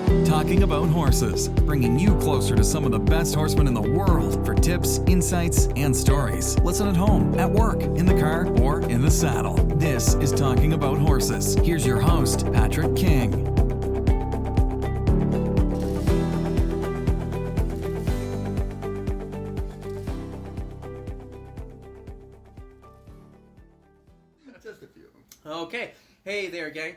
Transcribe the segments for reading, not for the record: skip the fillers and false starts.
Talking about horses, bringing you closer to some of the best horsemen in the world for tips, insights, and stories. Listen at home, at work, in the car, or in the saddle. This is Talking About Horses. Here's your host, Patrick King. Just a few. Okay. Hey there, gang.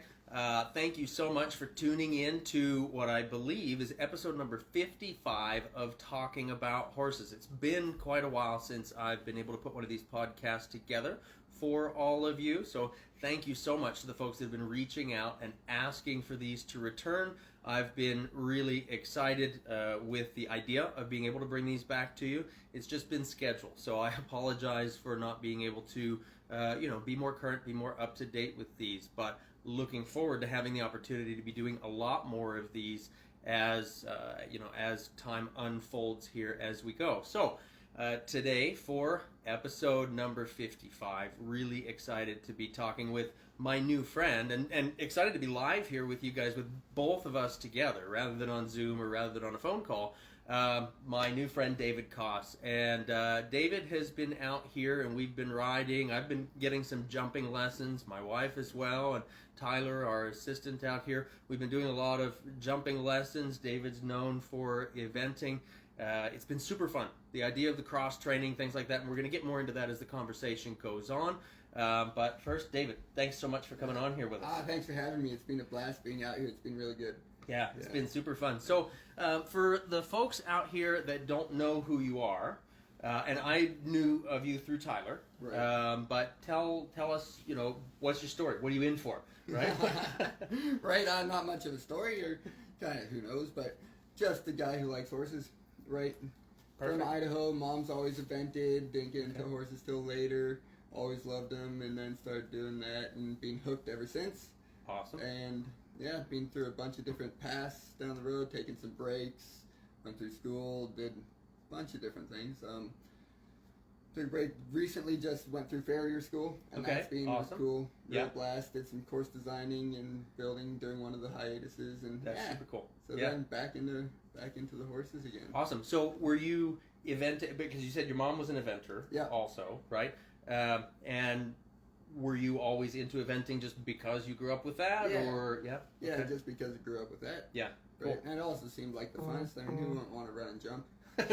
Thank you so much for tuning in to what I believe is episode number 55 of Talking About Horses. It's been quite a while since I've been able to put one of these podcasts together for all of you. So thank you so much to the folks that have been reaching out and asking for these to return. I've been really excited with the idea of being able to bring these back to you. It's just been scheduled. So I apologize for not being able to be more current, be more up to date with these, but looking forward to having the opportunity to be doing a lot more of these as time unfolds here as we go. So today for episode number 55, really excited to be talking with my new friend and excited to be live here with you guys, with both of us together rather than on Zoom or rather than on a phone call. My new friend David Koss, and David has been out here and we've been riding. I've been getting some jumping lessons, my wife as well, and Tyler, our assistant out here. We've been doing a lot of jumping lessons. David's known for eventing. It's been super fun. The idea of the cross training, things like that, and we're going to get more into that as the conversation goes on. But first, David, thanks so much for coming on here with us. Thanks for having me. It's been a blast being out here. It's been really good. Yeah, it's been super fun. So for the folks out here that don't know who you are, and I knew of you through Tyler, right. But tell us, what's your story? What are you in for, right? Right, not much of a story, or kind of who knows, but just a guy who likes horses, right? Perfect. From Idaho, mom's always evented, didn't get into horses till later, always loved them, and then started doing that and being hooked ever since. Awesome. And yeah, been through a bunch of different paths down the road, taking some breaks, went through school, did a bunch of different things. Took a break recently, just went through farrier school, and okay. that's been awesome. Cool. Real Yeah. blast. Did some course designing and building during one of the hiatuses, and That's super cool. So then back into the horses again. Awesome. So were you eventing, because you said your mom was an eventer also, right? And were you always into eventing just because you grew up with that? Yeah. Or Yeah, just because I grew up with that. Yeah. Right. Cool. And it also seemed like the funnest thing. Who wouldn't want to run and jump?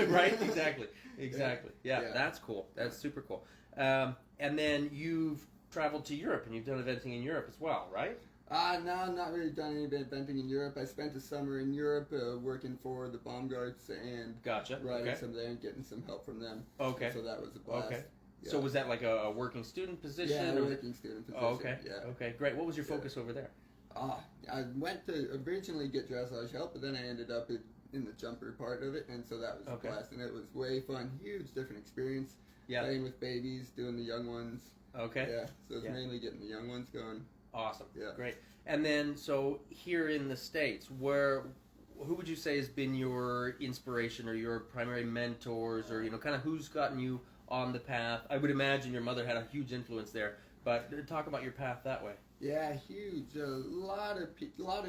Right, exactly. Yeah, Yeah. that's cool. That's super cool. And then you've traveled to Europe and you've done eventing in Europe as well, right? No, not really done any eventing in Europe. I spent a summer in Europe working for the bomb guards and Gotcha. riding some there and getting some help from them. Okay. So that was a blast. Okay. Yeah. So was that like a working student position? Yeah, or? a working student position. Oh, okay. Yeah. Okay, great. What was your focus over there? I went to originally get dressage help, but then I ended up in the jumper part of it, and so that was a blast, and it was way fun. Huge different experience. Yeah. Playing with babies, doing the young ones. Okay. Yeah. So it's mainly getting the young ones going. Awesome. Yeah. Great. And then, so here in the States, who would you say has been your inspiration or your primary mentors, or kind of who's gotten you on the path? I would imagine your mother had a huge influence there, but talk about your path that way. Yeah, huge. A lot of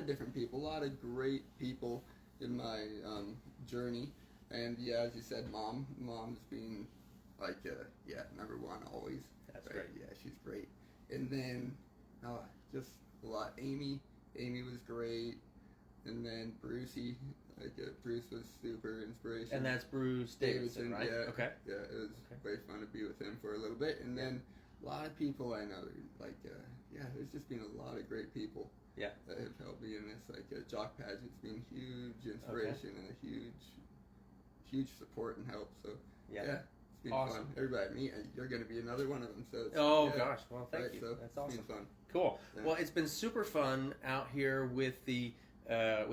different people, a lot of great people in my journey, and as you said, mom's been like number one always. That's right. great. Yeah, she's great. And then just a lot. Amy was great, and then Brucey, Bruce was super inspirational. And that's Bruce Davidson, right? Yeah. Okay. Yeah, it was way fun to be with him for a little bit, and then a lot of people I know, there's just been a lot of great people. Yeah. That have helped me in this. Jock Pageant's been huge inspiration and a huge support and help. So yeah, it's been awesome. fun. Everybody I meet, you're going to be another one of them. So Gosh, well thank you. So That's awesome. It's been fun. Cool. Yeah. Well, it's been super fun out here with the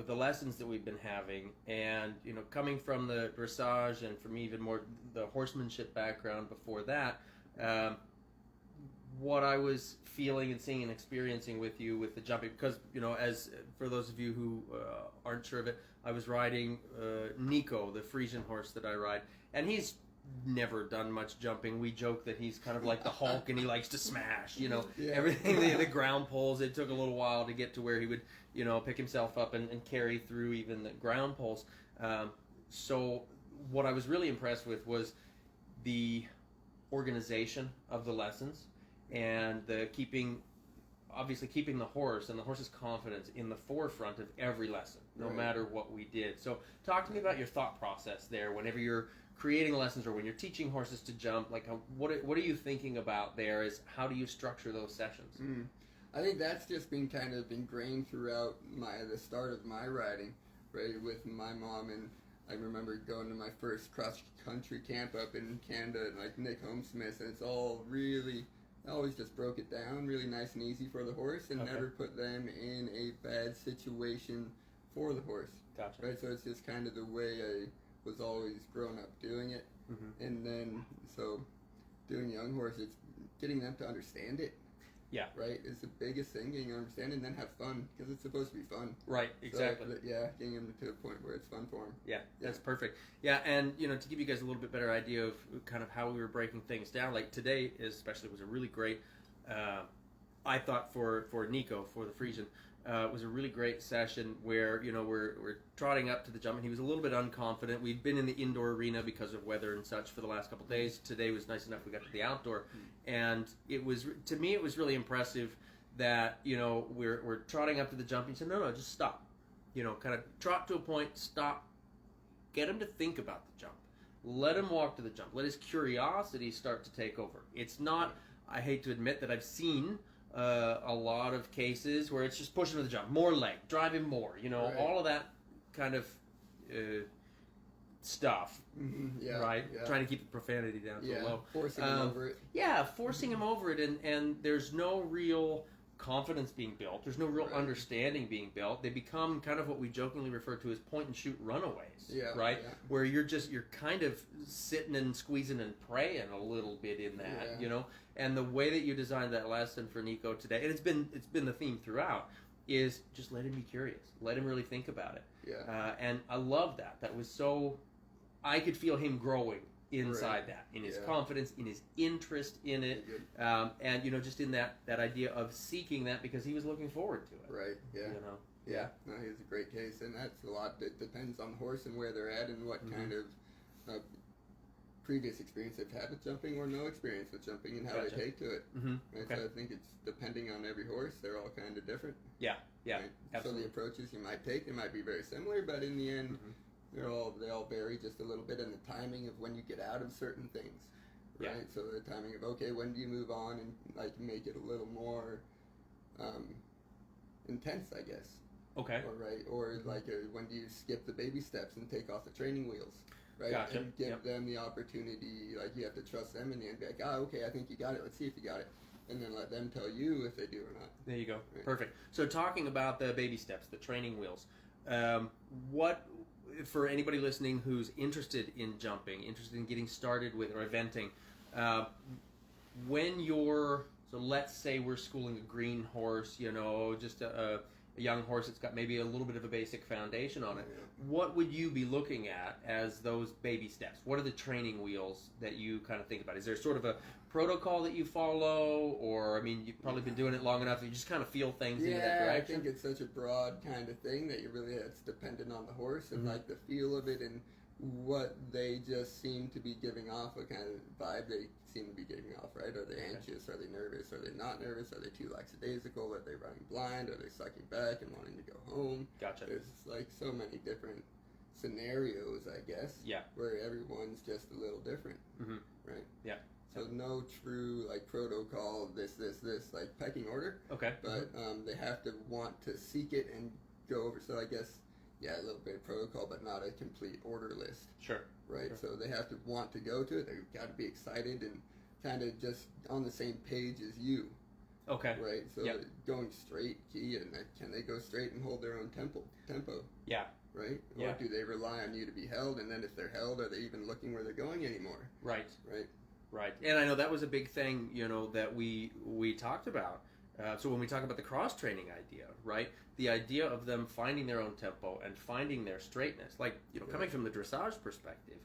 lessons that we've been having, and coming from the dressage and from even more the horsemanship background before that. What I was feeling and seeing and experiencing with you with the jumping, because as for those of you who aren't sure of it, I was riding Nico, the Frisian horse that I ride, and he's never done much jumping. We joke that he's kind of like the Hulk and he likes to smash, you know, Yeah. everything, the ground poles. It took a little while to get to where he would, you know, pick himself up and carry through even the ground poles. So what I was really impressed with was the organization of the lessons and the keeping the horse and the horse's confidence in the forefront of every lesson, no Right. matter what we did. So talk to me about your thought process there whenever you're creating lessons or when you're teaching horses to jump. Like, what are you thinking about there? Is how do you structure those sessions? I think that's just been kind of ingrained throughout the start of my riding, right, with my mom. And I remember going to my first cross-country camp up in Canada, and like Nick Homesmith, and it's all really, I always just broke it down really nice and easy for the horse and Okay. never put them in a bad situation for the horse. Gotcha. Right, so it's just kind of the way I was always grown up doing it. Mm-hmm. And then, so doing young horse, it's getting them to understand it. Yeah. Right, is the biggest thing, getting them to understand it, and then have fun, because it's supposed to be fun. Right, exactly. So, yeah, getting them to a point where it's fun for them. Yeah, that's perfect. Yeah, and you know, to give you guys a little bit better idea of kind of how we were breaking things down, like today especially was a really great, I thought for Nico, for the Frisian, was a really great session where, you know, we're trotting up to the jump, and he was a little bit unconfident. We'd been in the indoor arena because of weather and such for the last couple of days. Today was nice enough we got to the outdoor, and it was, to me, it was really impressive that, you know, we're trotting up to the jump, and he said, no, just stop. You know, kind of trot to a point, stop, get him to think about the jump. Let him walk to the jump. Let his curiosity start to take over. It's not, I hate to admit that I've seen a lot of cases where it's just push him to the jump, more leg, drive him more, you know, Right. all of that kind of stuff, Yeah, right? yeah. Trying to keep the profanity down to Yeah, low. forcing them over it. Yeah, forcing him over it, and there's no real confidence being built. There's no real Right. understanding being built. They become kind of what we jokingly refer to as point and shoot runaways, Yeah, right? yeah. Where you're kind of sitting and squeezing and praying a little bit in that, Yeah. you know. And the way that you designed that lesson for Nico today, and it's been the theme throughout, is just let him be curious, let him really think about it. Yeah. And I love that. That was so. I could feel him growing inside Right. that, in his Yeah. confidence, in his interest in it, Good. and you know, just in that idea of seeking that because he was looking forward to it. Right, yeah. You know. Yeah, no, he's a great case, and that's a lot that depends on the horse and where they're at and what kind of previous experience they've had with jumping or no experience with jumping and how Gotcha. they take to it. Mm-hmm. Right? Okay. So I think it's depending on every horse, they're all kind of different. Yeah. Yeah. Right? Absolutely. So the approaches you might take, they might be very similar, but in the end, they all vary just a little bit in the timing of when you get out of certain things. Right? Yeah. So the timing of, okay, when do you move on and like make it a little more intense, I guess. Okay. Or like when do you skip the baby steps and take off the training wheels, right? Gotcha. And give Yep. them the opportunity, like you have to trust them in the end, be like, okay, I think you got it, let's see if you got it. And then let them tell you if they do or not. There you go. Right. Perfect. So talking about the baby steps, the training wheels, what, for anybody listening who's interested in jumping, interested in getting started with or eventing, when you're, so let's say we're schooling a green horse, you know, just a young horse that's got maybe a little bit of a basic foundation on it, what would you be looking at as those baby steps? What are the training wheels that you kind of think about? Is there sort of a protocol that you follow, or, I mean, you've probably been doing it long enough, you just kind of feel things into that Yeah, I direction? think it's such a broad kind of thing that it's dependent on the horse and like the feel of it and what they just seem to be giving off, what kind of vibe they seem to be giving off, right? Are they anxious? Are they nervous? Are they not nervous? Are they too lackadaisical? Are they running blind? Are they sucking back and wanting to go home? Gotcha. There's like so many different scenarios, I guess. Yeah. Where everyone's just a little different, Mm-hmm. right? Yeah. So no true like protocol, this, like pecking order. Okay. But they have to want to seek it and go over. So I guess, yeah, a little bit of protocol, but not a complete order list, Sure. right? Sure. So they have to want to go to it. They've got to be excited and kind of just on the same page as you, Okay. right? So Yep. going straight, key, and can they go straight and hold their own tempo, Yeah. right? Yeah. Or do they rely on you to be held? And then if they're held, are they even looking where they're going anymore, Right. right? Right. And I know that was a big thing, you know, that we talked about. So when we talk about the cross training idea, right? The idea of them finding their own tempo and finding their straightness, like, you know, coming from the dressage perspective,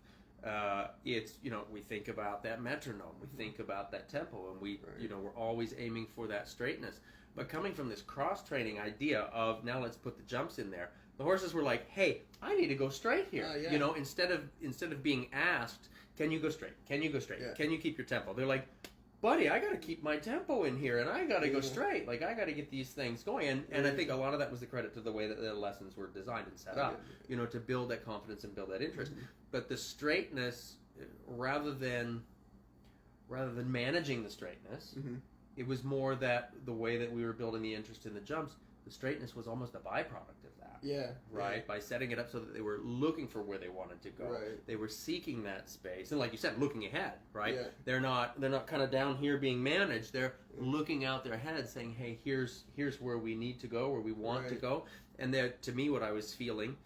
it's, we think about that metronome, we think about that tempo, and we're always aiming for that straightness. But coming from this cross-training idea of now let's put the jumps in there, the horses were like, hey, I need to go straight here. Instead of being asked, can you go straight? Can you go straight? Yeah. Can you keep your tempo? They're like, buddy, I got to keep my tempo in here, and I got to go straight. Like, I got to get these things going. And I think a lot of that was the credit to the way that the lessons were designed and set up, to build that confidence and build that interest. But the straightness, rather than managing the straightness, it was more that the way that we were building the interest in the jumps, the straightness was almost a byproduct of that. Yeah. Right? Yeah. By setting it up so that they were looking for where they wanted to go. Right. They were seeking that space. And like you said, looking ahead, right? Yeah. They're not kind of down here being managed. They're looking out their head saying, hey, here's where we need to go, where we want to go. And to me, what I was feeling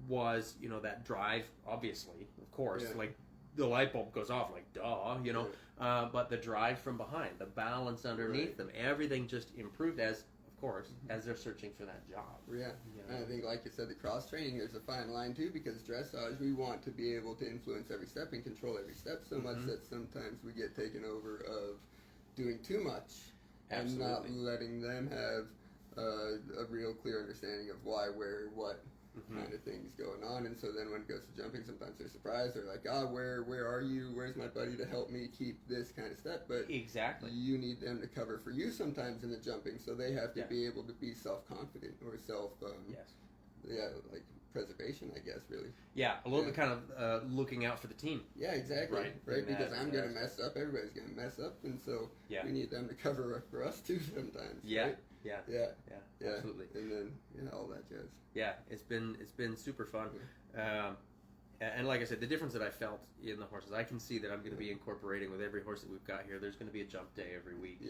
was, that drive, obviously, of course, like the light bulb goes off, like, duh, but the drive from behind, the balance underneath them, everything just improved as they're searching for that job. Yeah, and I think, like you said, the cross-training, there's a fine line, too, because dressage, we want to be able to influence every step and control every step so much that sometimes we get taken over of doing too much and not letting them have a real clear understanding of why, where, what kind of things going on. And so then when it goes to jumping, sometimes they're surprised. They're like, where are you? Where's my buddy to help me keep this kind of step? But you need them to cover for you sometimes in the jumping, so they have to be able to be self-confident or like preservation, I guess, really. Yeah, a little bit kind of looking out for the team. Yeah, exactly. Right, because I'm going to mess up, everybody's going to mess up, and so we need them to cover for us too sometimes. Yeah. Right? Yeah, absolutely. And then all that jazz. Yeah, it's been super fun. And like I said, the difference that I felt in the horses, I can see that I'm going to be incorporating with every horse that we've got here. There's going to be a jump day every week,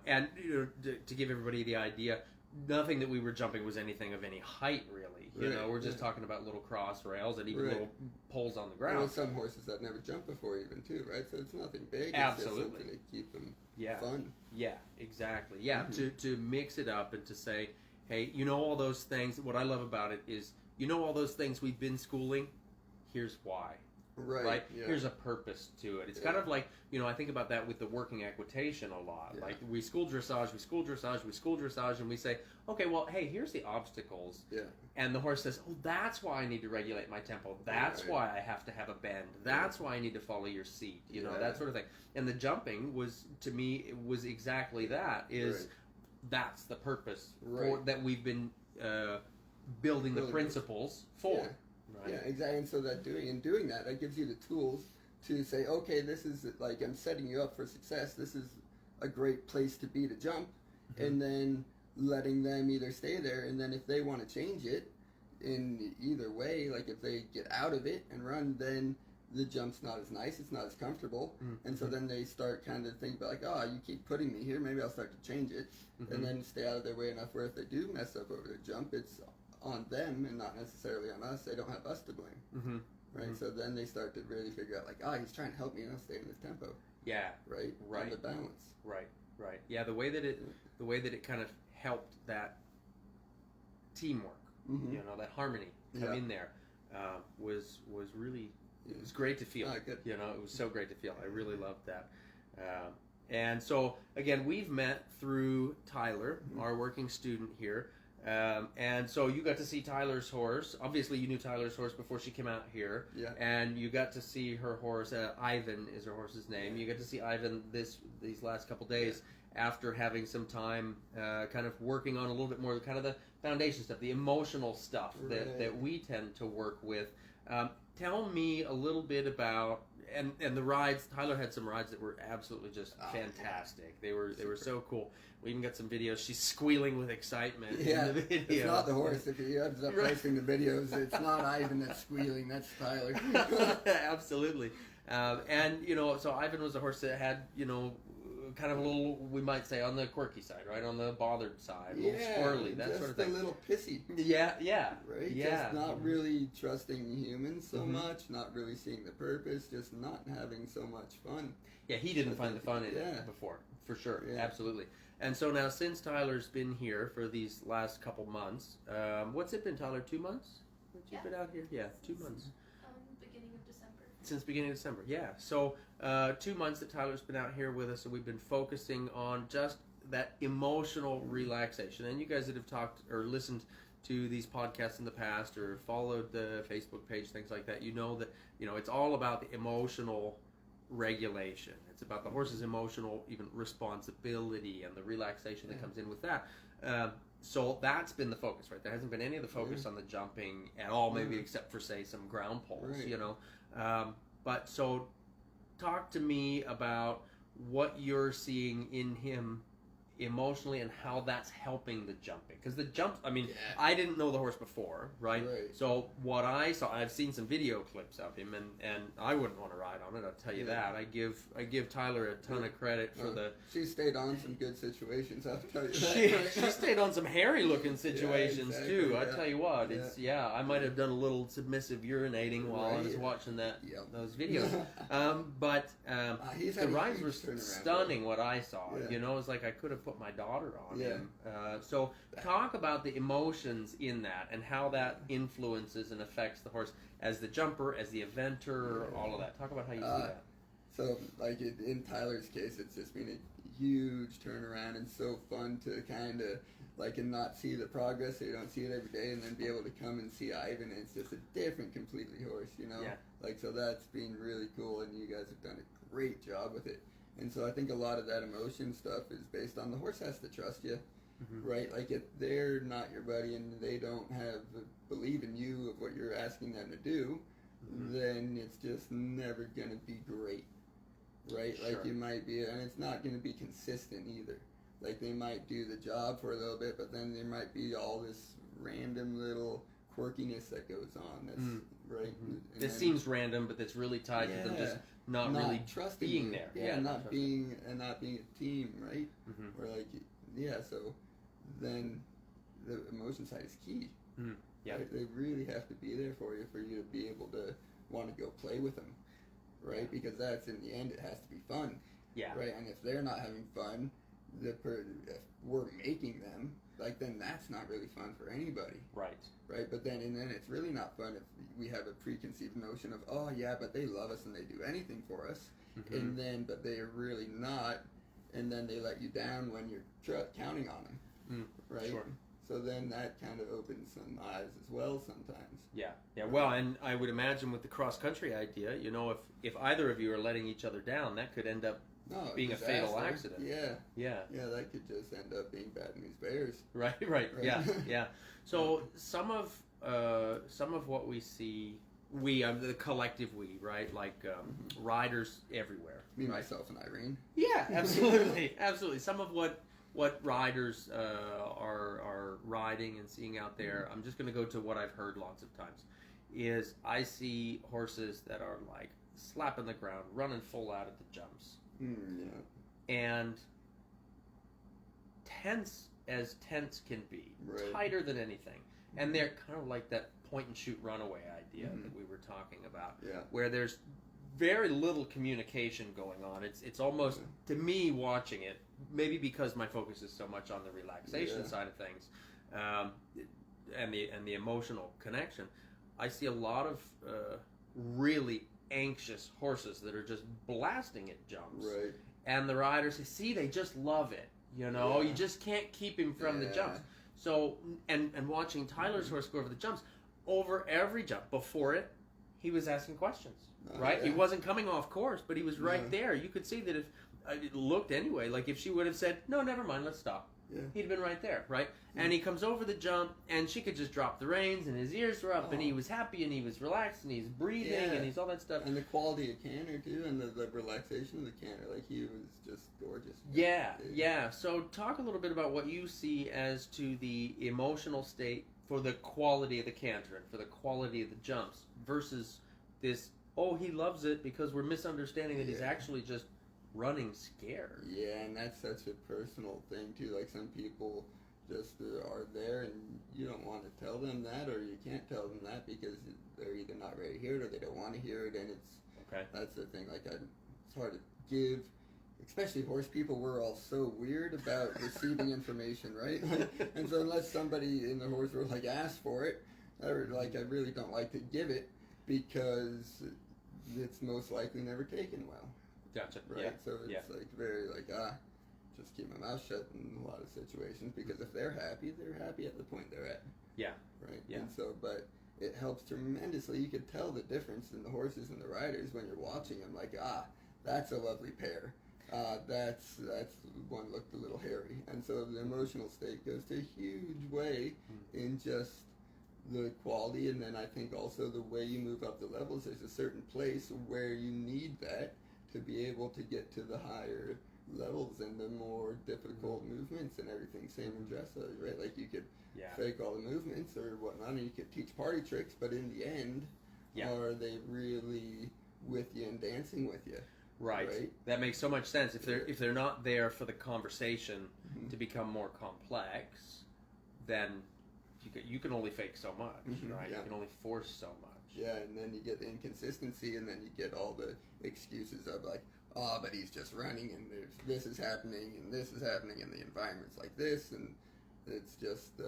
and to give everybody the idea, nothing that we were jumping was anything of any height, really. We're just talking about little cross rails and even little poles on the ground. Well, some horses that never jumped before, even too, right? So it's nothing big. Absolutely, it's just something to keep them fun. Yeah, exactly. Yeah, to mix it up and to say, hey, all those things. What I love about it is, all those things we've been schooling. Here's why. Right? Yeah. Here's a purpose to it. It's kind of like, I think about that with the working equitation a lot. Yeah. Like, we school dressage, and we say, okay, well, hey, here's the obstacles. Yeah. And the horse says, oh, that's why I need to regulate my tempo. That's why I have to have a bend. That's why I need to follow your seat. That sort of thing. And the jumping was, to me, it was exactly that. That's the purpose that we've been building the principles for. Yeah. Right. Yeah, exactly. And so doing that gives you the tools to say, okay, this is like, I'm setting you up for success. This is a great place to be to jump, and then letting them either stay there, and then if they want to change it in either way, like if they get out of it and run, then the jump's not as nice, it's not as comfortable, and so then they start kind of thinking about like, you keep putting me here, maybe I'll start to change it, and then stay out of their way enough where if they do mess up over the jump, it's on them and not necessarily on us. They don't have us to blame, right? So then they start to really figure out like, he's trying to help me, stay in this tempo. Yeah, right. On the balance. Right. Yeah, the way that it kind of helped that teamwork, that harmony come in there, was really. It was great to feel. Good. It was so great to feel. I really loved that. And so again, we've met through Tyler, our working student here. And so you got to see Tyler's horse. Obviously, you knew Tyler's horse before she came out here. Yeah. And you got to see her horse. Ivan is her horse's name. You got to see Ivan these last couple days after having some time kind of working on a little bit more kind of the foundation stuff, the emotional stuff that we tend to work with. Tell me a little bit about and the rides. Tyler had some rides that were absolutely just fantastic. They were so cool. We even got some videos. She's squealing with excitement in the video. It's not the horse. If he ends up posting the videos, it's not Ivan that's squealing. That's Tyler. Absolutely. And so Ivan was a horse that had kind of a little, we might say, on the quirky side, right? On the bothered side, a little squirrely, that sort of thing. Just a little pissy. Yeah. Right? Yeah. Just not really trusting humans so much, not really seeing the purpose, just not having so much fun. Yeah, he didn't find the fun in it before, for sure. Yeah. Absolutely. And so now, since Tyler's been here for these last couple months, what's it been, Tyler, 2 months? Since you've been out here? Yeah, 2 months. Since beginning of December, yeah. So 2 months that Tyler's been out here with us, and we've been focusing on just that emotional relaxation. And you guys that have talked or listened to these podcasts in the past or followed the Facebook page, things like that, you know that it's all about the emotional regulation. It's about the horse's emotional even responsibility and the relaxation that comes in with that. So that's been the focus, right? There hasn't been any of the focus on the jumping at all, maybe except for, say, some ground poles, But so talk to me about what you're seeing in him emotionally and how that's helping the jumping. Because the jumps, I didn't know the horse before, right? So what I saw, I've seen some video clips of him, and I wouldn't want to ride on it, I'll tell you that. I give Tyler a ton of credit for the... She stayed on some good situations, I'll tell you that. She stayed on some hairy looking situations too, I tell you what. It's I might have done a little submissive urinating while I was watching those videos. But the rides were stunning, what I saw. It's like I could have put my daughter on him. So talk about the emotions in that and how that influences and affects the horse as the jumper, as the eventer, all of that. Talk about how you see that. So, like in Tyler's case, it's just been a huge turnaround and so fun to kind of and not see the progress, so you don't see it every day, and then be able to come and see Ivan, and it's just a different completely horse, so that's been really cool, and you guys have done a great job with it. And so I think a lot of that emotion stuff is based on the horse has to trust you, right? Like if they're not your buddy and they don't believe in you of what you're asking them to do, then it's just never going to be great, right? Sure. Like you might be, and it's not going to be consistent either. Like they might do the job for a little bit, but then there might be all this random little quirkiness that goes on. That's right. This seems random, but that's really tied to them just not really trusting being you. there. Not being a team, right? Or so then the emotion side is key. Right? They really have to be there for you to be able to want to go play with them, right? Because that's in the end, it has to be fun. Right. And if they're not having fun, if we're making them, then that's not really fun for anybody. Right. But then it's really not fun if we have a preconceived notion of, but they love us and they do anything for us, but they are really not, and then they let you down when you're counting on them, right? Sure. So then that kind of opens some eyes as well sometimes. Yeah. Well, and I would imagine with the cross country idea, if either of you are letting each other down, that could end up being disaster. A fatal accident. Yeah, that could just end up being bad news bears. Right. Yeah. So some of what we see, the collective we, right? Riders everywhere. Me, myself, and Irene. Yeah, absolutely. Some of what riders are riding and seeing out there, I'm just going to go to what I've heard lots of times, is I see horses that are slapping the ground, running full out at the jumps. And tense as tense can be, tighter than anything. And they're kind of like that point and shoot runaway idea that we were talking about, where there's very little communication going on. It's almost, to me watching it, maybe because my focus is so much on the relaxation side of things, and the emotional connection, I see a lot of really anxious horses that are just blasting at jumps, and the riders say, they just love it, you just can't keep him from the jumps. So and watching Tyler's horse go over the jumps, over every jump before it, he was asking questions, he wasn't coming off course, but he was right there. You could see that if it looked anyway, if she would have said, no, never mind, let's stop, he'd have been right there, and he comes over the jump, and she could just drop the reins, and his ears were up, and he was happy, and he was relaxed, and he's breathing, and he's all that stuff. And the quality of canter, too, and the relaxation of the canter, he was just gorgeous. Yeah. So talk a little bit about what you see as to the emotional state for the quality of the canter and for the quality of the jumps versus this, he loves it, because we're misunderstanding that he's actually just running scared. Yeah, and that's such a personal thing, too. Some people just are there, and you don't want to tell them that, or you can't tell them that because they're either not ready to hear it or they don't want to hear it, and that's the thing. It's hard to give, especially horse people. We're all so weird about receiving information, right? And so unless somebody in the horse world asks for it, I really don't like to give it, because it's most likely never taken well. Gotcha. Right? Yeah. So it's Yeah. like very like, just keep my mouth shut in a lot of situations, because if they're happy at the point they're at. Yeah. Right? Yeah. And so, but it helps tremendously. You could tell the difference in the horses and the riders when you're watching them, like, that's a lovely pair. That's one looked a little hairy. And so the emotional state goes to a huge way in just the quality, and then I think also the way you move up the levels. There's a certain place where you need that to be able to get to the higher levels and the more difficult movements and everything. Same in dressage, right? Like you could fake all the movements or whatnot, and you could teach party tricks, but in the end, are they really with you and dancing with you? Right. That makes so much sense. If they're not there for the conversation to become more complex, then you can only fake so much, right? Yeah. You can only force so much. Yeah, and then you get the inconsistency, and then you get all the excuses of like, but he's just running, and this is happening, and this is happening, and the environment's like this, and it's just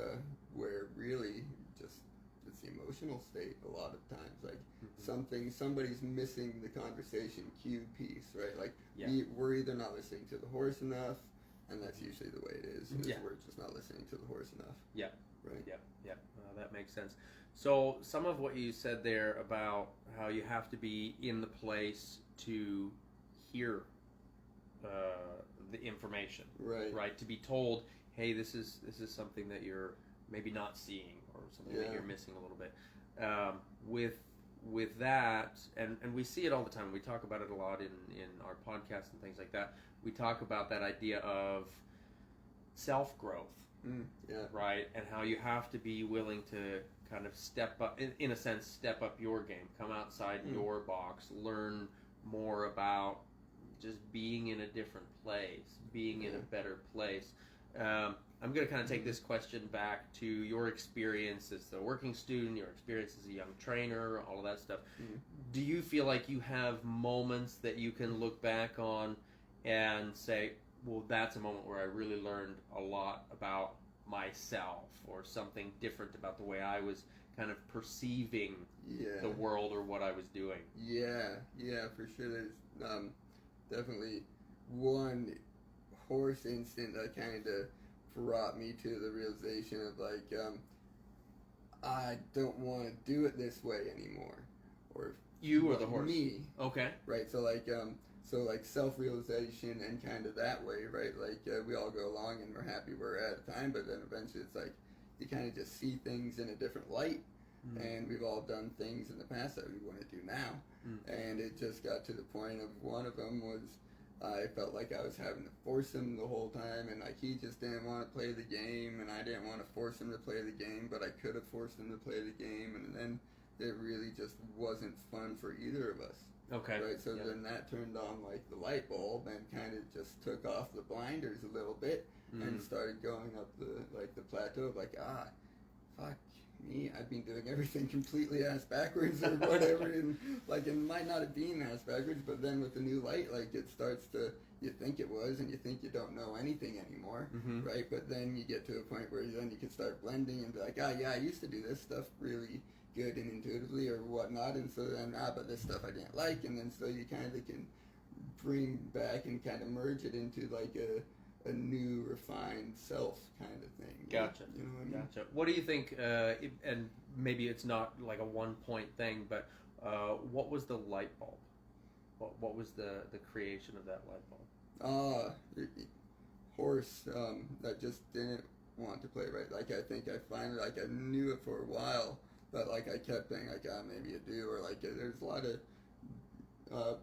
where really just it's the emotional state a lot of times. Like somebody's missing the conversation cue piece, right? Like we're either not listening to the horse enough, and that's usually the way it is. We're just not listening to the horse enough. Yeah. Right. Yeah. That makes sense. So some of what you said there about how you have to be in the place to hear the information, right? To be told, hey, this is something that you're maybe not seeing, or something that you're missing a little bit. With that, and we see it all the time. We talk about it a lot in our podcasts and things like that. We talk about that idea of self-growth, right? And how you have to be willing to kind of step up, in a sense, step up your game, come outside your box, learn more about just being in a different place, being in a better place. I'm going to kind of take this question back to your experience as a working student, your experience as a young trainer, all of that stuff. Do you feel like you have moments that you can look back on and say, well, that's a moment where I really learned a lot about myself, or something different about the way I was kind of perceiving the world or what I was doing? Yeah, for sure. There's definitely one horse instant that kind of brought me to the realization of like, I don't want to do it this way anymore. Or you or the horse? Me. Okay. Right. So like self-realization and kind of that way, right? Like we all go along and we're happy we're at a time, but then eventually it's like you kind of just see things in a different light. And we've all done things in the past that we want to do now. And it just got to the point of one of them was I felt like I was having to force him the whole time, and like he just didn't want to play the game, and I didn't want to force him to play the game, but I could have forced him to play the game, and then it really just wasn't fun for either of us. Okay. Right, so then that turned on like the light bulb and kind of just took off the blinders a little bit and started going up the plateau of like, fuck me, I've been doing everything completely ass backwards or whatever, and like it might not have been ass backwards, but then with the new light, like it starts to, you think it was, and you think you don't know anything anymore, right? But then you get to a point where then you can start blending and be like, I used to do this stuff really good and intuitively or whatnot, and so then but this stuff I didn't like, and then so you kind of can bring back and kind of merge it into like a new refined self kind of thing. Gotcha. You know what I mean? Gotcha. What do you think, and maybe it's not like a one point thing, but what was the light bulb? What was the creation of that light bulb? Horse that just didn't want to play right. Like I think I finally, like I knew it for a while, but like I kept thinking like, maybe I do, or like there's a lot of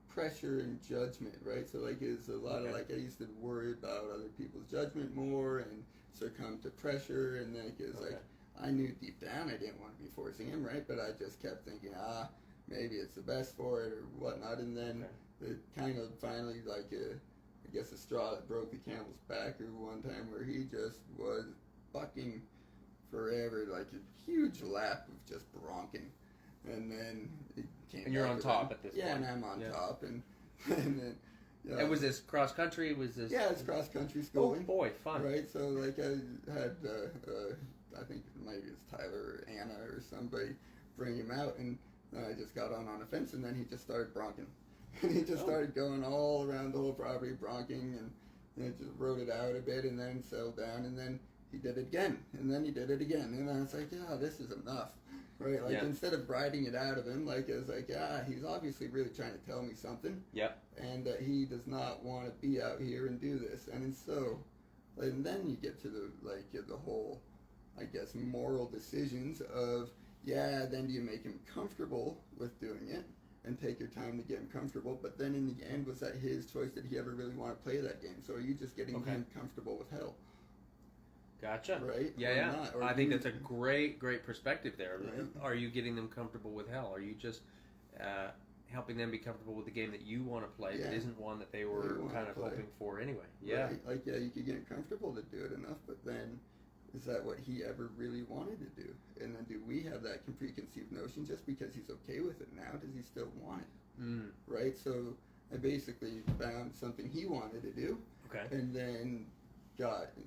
pressure and judgment, right? So like it's a lot of like I used to worry about other people's judgment more and succumb to pressure, and then it's like I knew deep down I didn't want to be forcing him, right? But I just kept thinking, maybe it's the best for it or whatnot, and then it kind of finally like I guess a straw that broke the camel's back, or one time where he just was bucking forever, like a huge lap of just bronking. And then it came. And you're on top at this point. Yeah, and I'm on top, and then. And was this cross country? Was this? Yeah, it's cross country schooling. Oh boy, fun! Right, so like I had, I think maybe it's Tyler or Anna or somebody bring him out, and Then I just got on a fence, and then he just started bronking. And he just started going all around the whole property, bronking, and just rode it out a bit, and then settled down, and then he did it again, and then he did it again. And I was like, yeah, this is enough. Right, like instead of briding it out of him, like I was like, he's obviously really trying to tell me something. Yep. And that he does not want to be out here and do this. And so, and then you get to the whole, I guess, moral decisions of, then do you make him comfortable with doing it and take your time to get him comfortable? But then in the end, was that his choice? Did he ever really want to play that game? So are you just getting him comfortable with hell? Gotcha. Right? Yeah. Or I think that's a great perspective there. Right. Are you getting them comfortable with hell? Are you just helping them be comfortable with the game that you want to play that isn't one that they were kind of hoping for anyway? Yeah. Right. Like, you could get him comfortable to do it enough, but then is that what he ever really wanted to do? And then do we have that preconceived notion just because he's okay with it now? Does he still want it? Right? So I basically found something he wanted to do. Okay. And then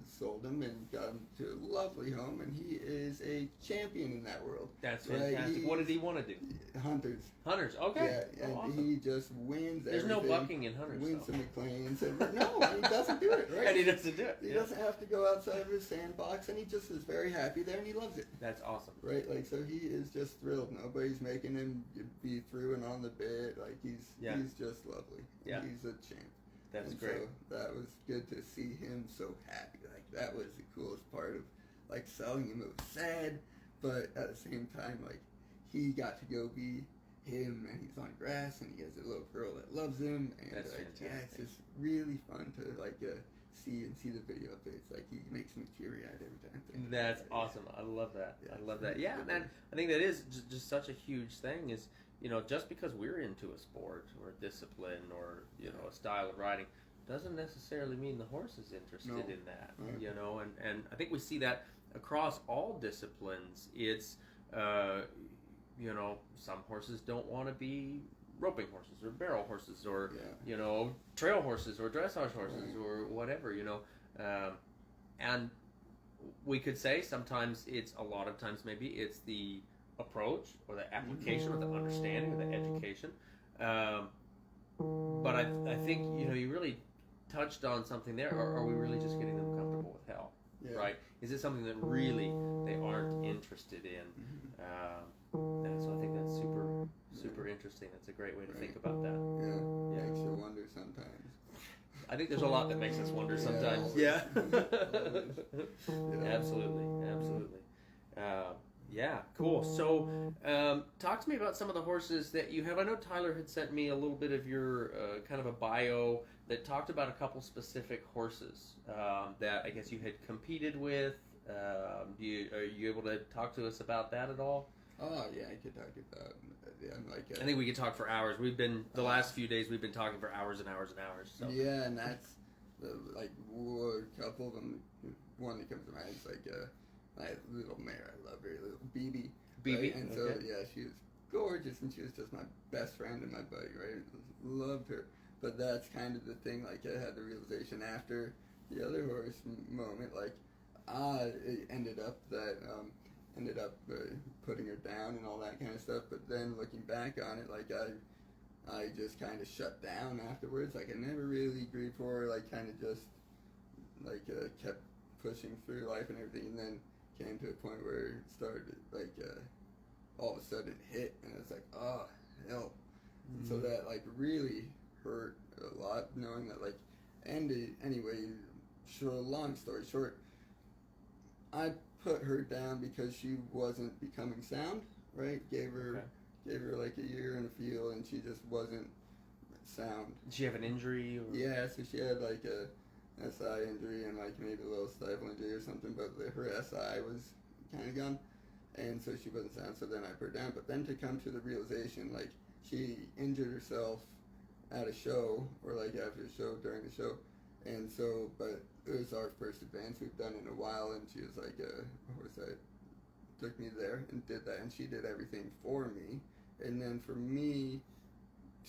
sold him and got him to a lovely home, and he is a champion in that world. That's fantastic. What did he want to do? Hunters. Okay. Yeah, and awesome. he just wins. There's everything. no bucking in hunters. Wins the McLeans, and he doesn't do it. Right? And he doesn't do it. He doesn't have to go outside of his sandbox, and he just is very happy there, and he loves it. That's awesome. Right, like, so he is just thrilled. Nobody's making him be through and on the bit. Like, he's just lovely. Yeah. He's a champ. That's and great. So that was good to see him so happy. Like, that was the coolest part of, like, selling him. It was sad, but at the same time, like, he got to go be him, and he's on grass, and he has a little girl that loves him, and That's fantastic. it's just really fun to see the video of it. It's like he makes me teary-eyed every time. That's awesome. I love that. Yeah. I love that. Yeah, and I think that is just such a huge thing. Is just because we're into a sport or a discipline or a style of riding doesn't necessarily mean the horse is interested in that. Right. And I think we see that across all disciplines. It's some horses don't want to be roping horses or barrel horses or trail horses or dressage horses or whatever, and we could say a lot of times maybe it's the approach or the application or the understanding or the education, but I think you really touched on something there. Are we really just getting them comfortable with hell? Right? Is it something that really they aren't interested in? And so I think that's super interesting. That's a great way to think about that. Yeah, makes you wonder sometimes. I think there's a lot that makes us wonder sometimes. Yeah. Absolutely. Cool. So, talk to me about some of the horses that you have. I know Tyler had sent me a little bit of your kind of a bio that talked about a couple specific horses that I guess you had competed with. Are you able to talk to us about that at all? Oh yeah, I could talk about. I think we could talk for hours. We've been the last few days. We've been talking for hours and hours and hours. So. Yeah, and that's a couple of them. One that comes to mind is my little mare. I love her, little BB. BB, right? And so she was gorgeous, and she was just my best friend and my buddy. Right, loved her. But that's kind of the thing. Like, I had the realization after the other horse moment. Like, it ended up putting her down and all that kind of stuff. But then looking back on it, like, I just kind of shut down afterwards. Like, I never really agreed for her. Like, kind of just kept pushing through life and everything, and then came to a point where it started all of a sudden it hit, and it's like, oh hell. And so that really hurt a lot, knowing that ended anyway. Long story short, I put her down because she wasn't becoming sound. Right, gave her like a year in the field, and she just wasn't sound. Did she have an injury? Or? Yeah, so she had like a SI injury and maybe a little stifle injury or something, but her SI was kind of gone, and so she wasn't sound. So then I put her down. But then to come to the realization, she injured herself at a show or after a show, during the show, and so but it was our first advance we've done in a while, and she was like a horse that took me there and did that, and she did everything for me, and then for me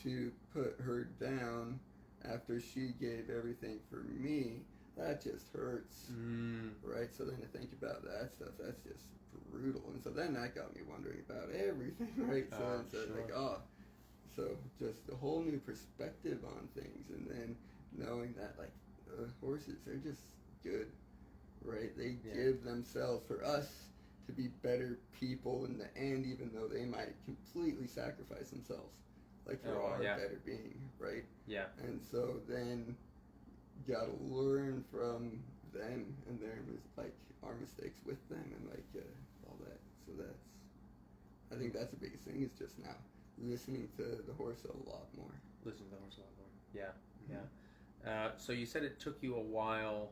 to put her down after she gave everything for me, that just hurts, right? So then to think about that stuff, that's just brutal. And so then that got me wondering about everything, right? So it's like, so just a whole new perspective on things, and then knowing that like horses, they're just good, right? They give themselves for us to be better people in the end, even though they might completely sacrifice themselves, like for our better being, right? Yeah. And so then you gotta learn from them and their like our mistakes with them and like all that. So I think that's the biggest thing, is just now listening to the horse a lot more. Listening to the horse a lot more. Yeah, yeah. So you said it took you a while.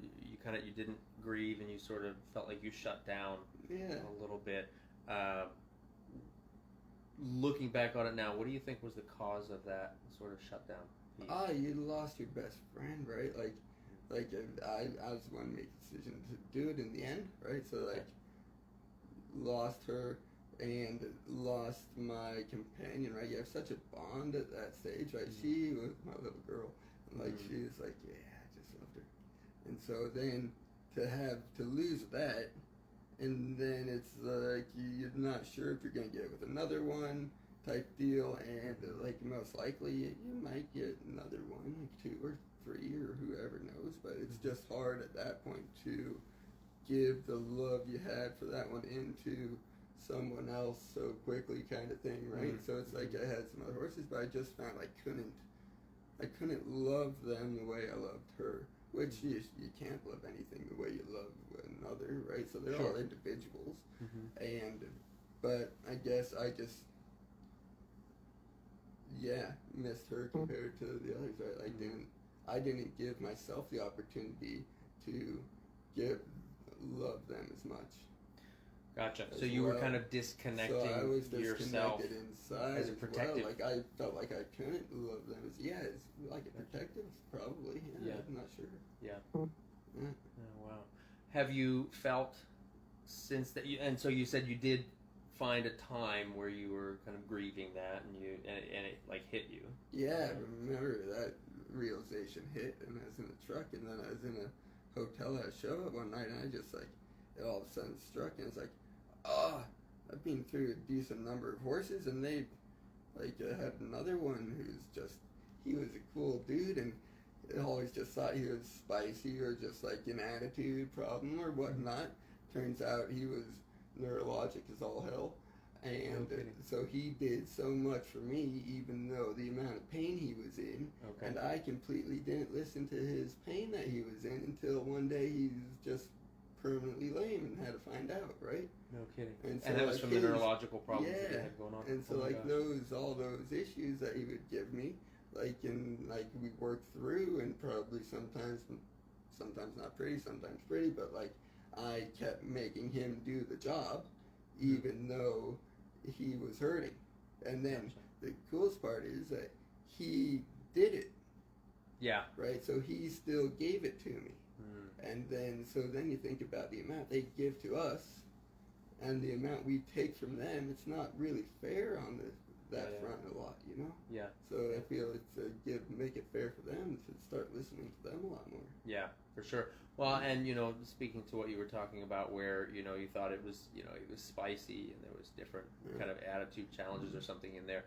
You didn't grieve, and you sort of felt like you shut down a little bit. Looking back on it now, what do you think was the cause of that sort of shutdown? You lost your best friend, right? Like I was the one to make the decision to do it in the end, right? So like, lost her and lost my companion, right? You have such a bond at that stage, right? She was my little girl, and like she was like, I just loved her. And so then to lose that, and then it's like you're not sure if you're gonna get it with another one type deal, and like most likely you might get another one, like 2 or 3 or whoever knows, but it's just hard at that point to give the love you had for that one into someone else so quickly, kind of thing, right? So it's like I had some other horses, but I just found I couldn't love them the way I loved her, which you can't love anything the way you love another, right? So they're all individuals, but I guess I just missed her compared to the others, right? I didn't give myself the opportunity to love them as much. Gotcha. So you were kind of disconnecting yourself. So I was disconnected inside as a protective. Like I felt like I couldn't love them as it's like a protective, probably. I'm not sure. Yeah. Oh, wow. Have you felt since that? And so you said you did find a time where you were kind of grieving that, and it like hit you. Yeah, I remember that realization hit, and I was in the truck, and then I was in a hotel at a show up one night, and I just like it all of a sudden struck, and it's like, I've been through a decent number of horses, and they like had another one he was a cool dude, and I always just thought he was spicy or just like an attitude problem or whatnot. Turns out he was neurologic as all hell, and so he did so much for me, even though the amount of pain he was in, and I completely didn't listen to his pain that he was in until one day he's just permanently lame and had to find out, right? No kidding. And, so and that was from the neurological problems that he had going on. And so all those issues that he would give me, we worked through, and probably sometimes not pretty, sometimes pretty, but like I kept making him do the job, even though he was hurting. And then the coolest part is that he did it. Yeah. Right? So he still gave it to me. And then you think about the amount they give to us and the amount we take from them. It's not really fair on that front a lot, you know? Yeah. So I feel it's make it fair for them to start listening to them a lot more. Yeah, for sure. Well, and speaking to what you were talking about, where you thought it was spicy and there was different kind of attitude challenges or something in there.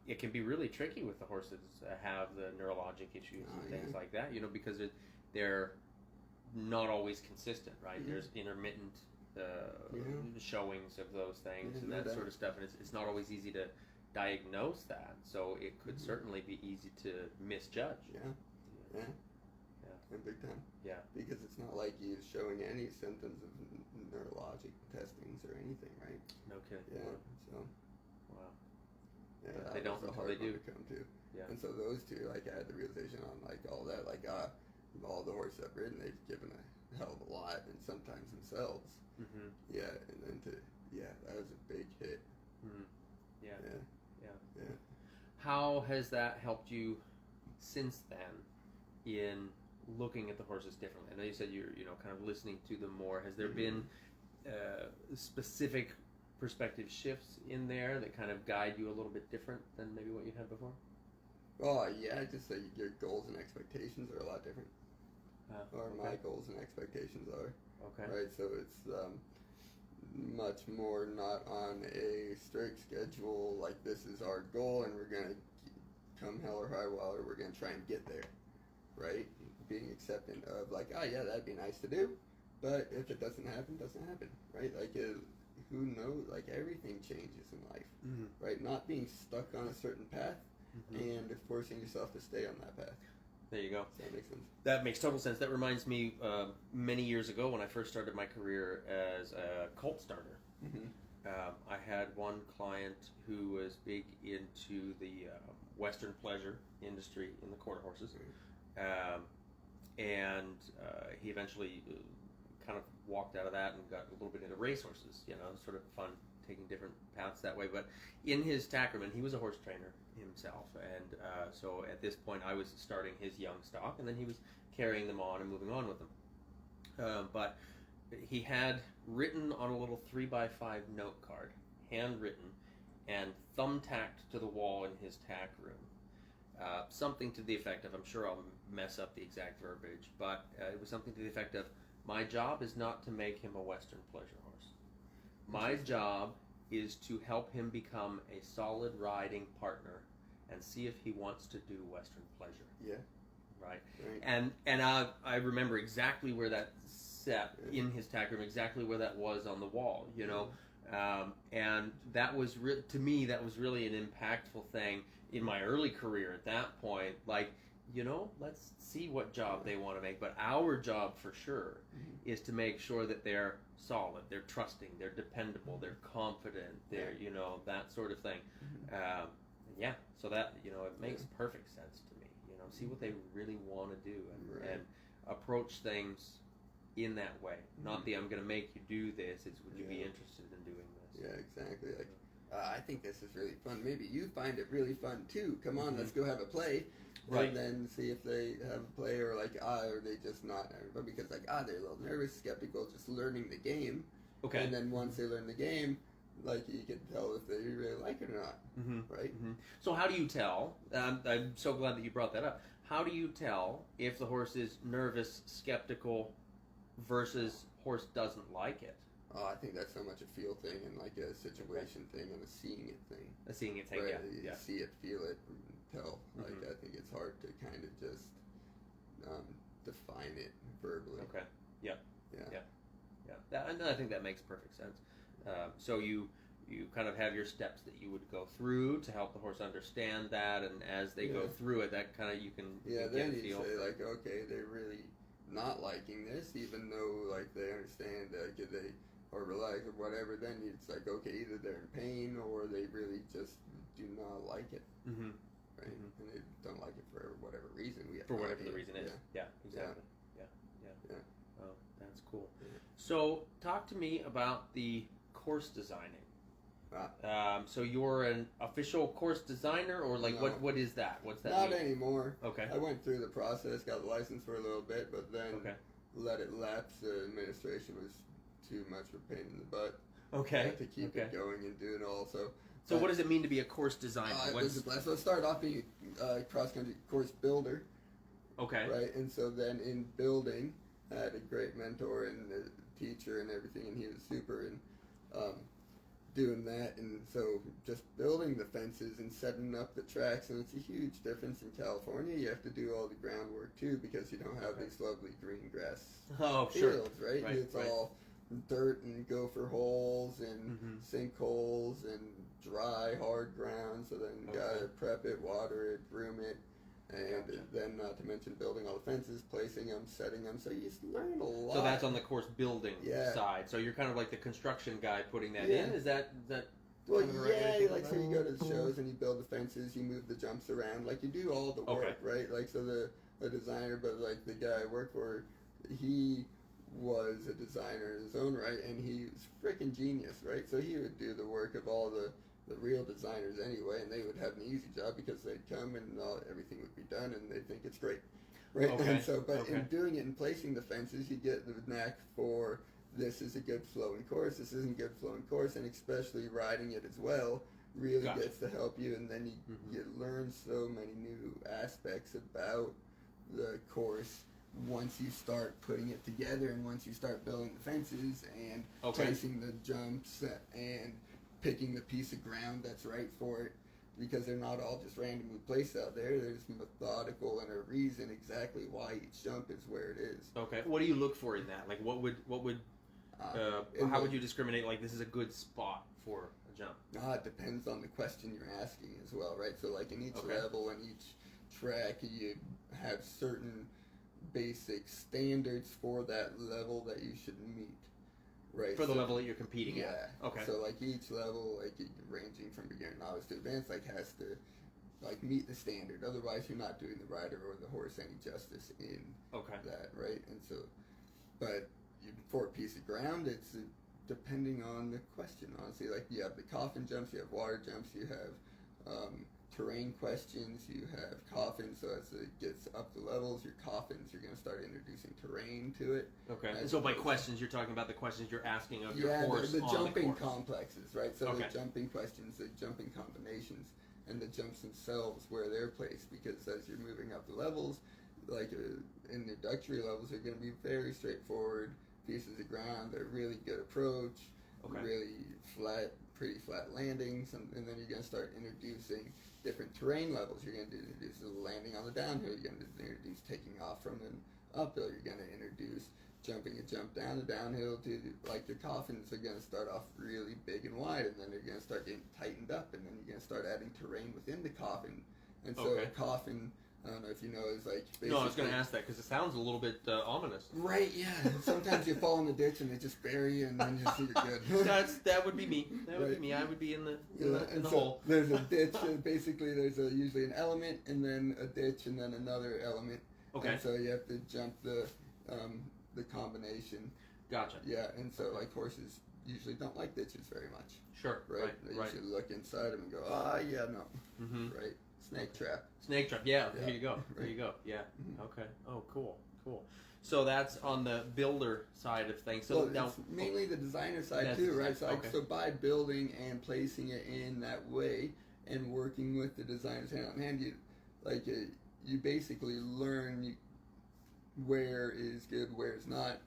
It can be really tricky with the horses have the neurologic issues and things like that, because they're not always consistent, right? There's intermittent showings of those things and that sort of stuff, and it's not always easy to diagnose that, so it could certainly be easy to misjudge. Yeah, big time. Yeah, because it's not like he's showing any symptoms of neurologic testings or anything, right? No kidding. Yeah, so wow. Yeah, they don't until they do. To come to. Yeah, and so those two, like, I had the realization on like all that, like all the horses I've ridden, they've given a hell of a lot, and sometimes themselves. Yeah, and then that was a big hit. Yeah. How has that helped you since then in looking at the horses differently? I know you said you're kind of listening to them more. Has there been specific perspective shifts in there that kind of guide you a little bit different than maybe what you had before? Well, yeah, just say your goals and expectations are a lot different. or okay. my goals and expectations are. Okay. Right, so it's much more not on a strict schedule, like this is our goal and we're going to come hell or high water, we're going to try and get there, right? Being acceptant of like, oh yeah, that'd be nice to do, but if it doesn't happen, right? Like, who knows, like everything changes in life, right? Not being stuck on a certain path and forcing yourself to stay on that path. There you go. Does that make sense? That makes total sense. That reminds me, many years ago when I first started my career as a colt starter, I had one client who was big into the Western pleasure industry in the quarter horses, and he eventually kind of walked out of that and got a little bit into racehorses. You know, sort of fun taking different paths that way. But in his tack room, and he was a horse trainer himself, and so at this point I was starting his young stock, and then he was carrying them on and moving on with them. But he had written on a little 3x5 note card, handwritten, and thumbtacked to the wall in his tack room, something to the effect of, I'm sure I'll mess up the exact verbiage, but it was something to the effect of, my job is not to make him a Western pleasure horse. My job is to help him become a solid riding partner and see if he wants to do Western pleasure. Yeah. Right. Right. And I remember exactly where that sat in his tack room, exactly where that was on the wall, you know. And that was, to me, that was really an impactful thing in my early career at that point. Like, you know, let's see what job they want to make. But our job, for sure, is to make sure that they're solid, they're trusting, they're dependable, they're confident, they're, you know, that sort of thing. Yeah, so that, you know, it makes perfect sense to me. You know, see what they really want to do and approach things in that way. Not the I'm going to make you do this, it's would you be interested in doing this? Yeah, exactly. Like, I think this is really fun. Maybe you find it really fun too. Come on, let's go have a play. Right. And then see if they have a play, or like, or they just not, but because like, they're a little nervous, skeptical, just learning the game. Okay. And then once they learn the game, like, you can tell if they really like it or not, right? So how do you tell, I'm so glad that you brought that up, how do you tell if the horse is nervous, skeptical, versus horse doesn't like it? Oh, I think that's so much a feel thing and like a situation thing and a seeing it thing. A seeing it thing, right? yeah. You see it, feel it, tell. Like, I think it's hard to kind of just define it verbally. Okay. Yeah. Yeah. And I think that makes perfect sense. So you kind of have your steps that you would go through to help the horse understand that, and as they go through it, that kind of you can then get a you feel. say like, okay, they're really not liking this, even though like they understand that they or relax or whatever. Then it's like, okay, either they're in pain or they really just do not like it, right? And they don't like it for whatever reason. We have For no whatever idea. the reason is. Yeah, exactly. Yeah. Oh, that's cool. So talk to me about the course designing. So you're an official course designer, or like No. what is that? What's that Not mean? anymore. Okay. I went through the process, got the license for a little bit, but then let it lapse. The administration was too much of a pain in the butt. Okay. I had to keep it going and do it all. So what does it mean to be a course designer? It was a blast. So I started off being a cross-country course builder. Okay. Right, and so then in building, I had a great mentor and a teacher and everything, and he was super, and doing that, and so just building the fences and setting up the tracks, and it's a huge difference in California. You have to do all the groundwork too, because you don't have these lovely green grass fields, right? It's all dirt and gopher holes and sinkholes and dry, hard ground, so then you gotta prep it, water it, broom it, and then not to mention building all the fences, placing them, setting them, so you just learn a lot. So that's on the course building side. So you're kind of like the construction guy putting that in. Is that well, kind of the right way to think like about so it? you go to the shows and you build the fences, you move the jumps around, like you do all the work, right? Like, so the designer, but like the guy I work for, he was a designer in his own right, and he was freaking genius, right? So he would do the work of all the real designers anyway, and they would have an easy job because they'd come and everything would be done, and they'd think it's great, right? And so, but in doing it and placing the fences, you get the knack for this is a good flowing course, this isn't a good flowing course, and especially riding it as well really gets to help you, and then you learn so many new aspects about the course once you start putting it together and once you start building the fences and placing the jumps and picking the piece of ground that's right for it, because they're not all just randomly placed out there. There's methodical and a reason exactly why each jump is where it is. Okay. What do you look for in that? Like, what would how would you discriminate? Like, this is a good spot for a jump. It depends on the question you're asking as well, right? So, like in each level and each track, you have certain basic standards for that level that you should meet. Right. For the level that you're competing at. Okay. So like each level, like ranging from beginner, novice to advanced, like has to like meet the standard. Otherwise, you're not doing the rider or the horse any justice in that, right? And so, but for a piece of ground, it's depending on the question. Honestly, like you have the coffin jumps, you have water jumps, you have terrain questions, you have coffins. So as it gets up the levels, your coffins, you're going to start introducing terrain to it. Okay. And so by questions, you're talking about the questions you're asking of your horse the on jumping the course. complexes, right? So the jumping questions, the jumping combinations, and the jumps themselves, where they're placed. Because as you're moving up the levels, like in the introductory levels, they're going to be very straightforward pieces of ground. They're really good approach, really flat, pretty flat landings, and then you're going to start introducing different terrain levels. You're going to introduce the landing on the downhill. You're going to introduce taking off from an uphill. You're going to introduce jumping a jump down the downhill to, like, the coffins are going to start off really big and wide, and then they're going to start getting tightened up, and then you're going to start adding terrain within the coffin. And so a coffin, I don't know if you know, is like basically... No, I was going to ask that because it sounds a little bit ominous. Right, yeah. Sometimes you fall in the ditch and they just bury you and then you're good. That would be me. That would be me. I would be in the hole. There's a ditch. Basically, there's usually an element and then a ditch and then another element. Okay. And so you have to jump the combination. Gotcha. Yeah, and so like horses usually don't like ditches very much. Sure. Right? They usually look inside them and go, yeah, no. Mm-hmm. Right? Snake trap. Snake trap, yeah. There you go. There you go. Yeah. Mm-hmm. Okay. Oh, cool. So that's on the builder side of things. So now, it's mainly the designer side too, right? So, so by building and placing it in that way and working with the designers hand in hand, you basically learn where is good, where is not.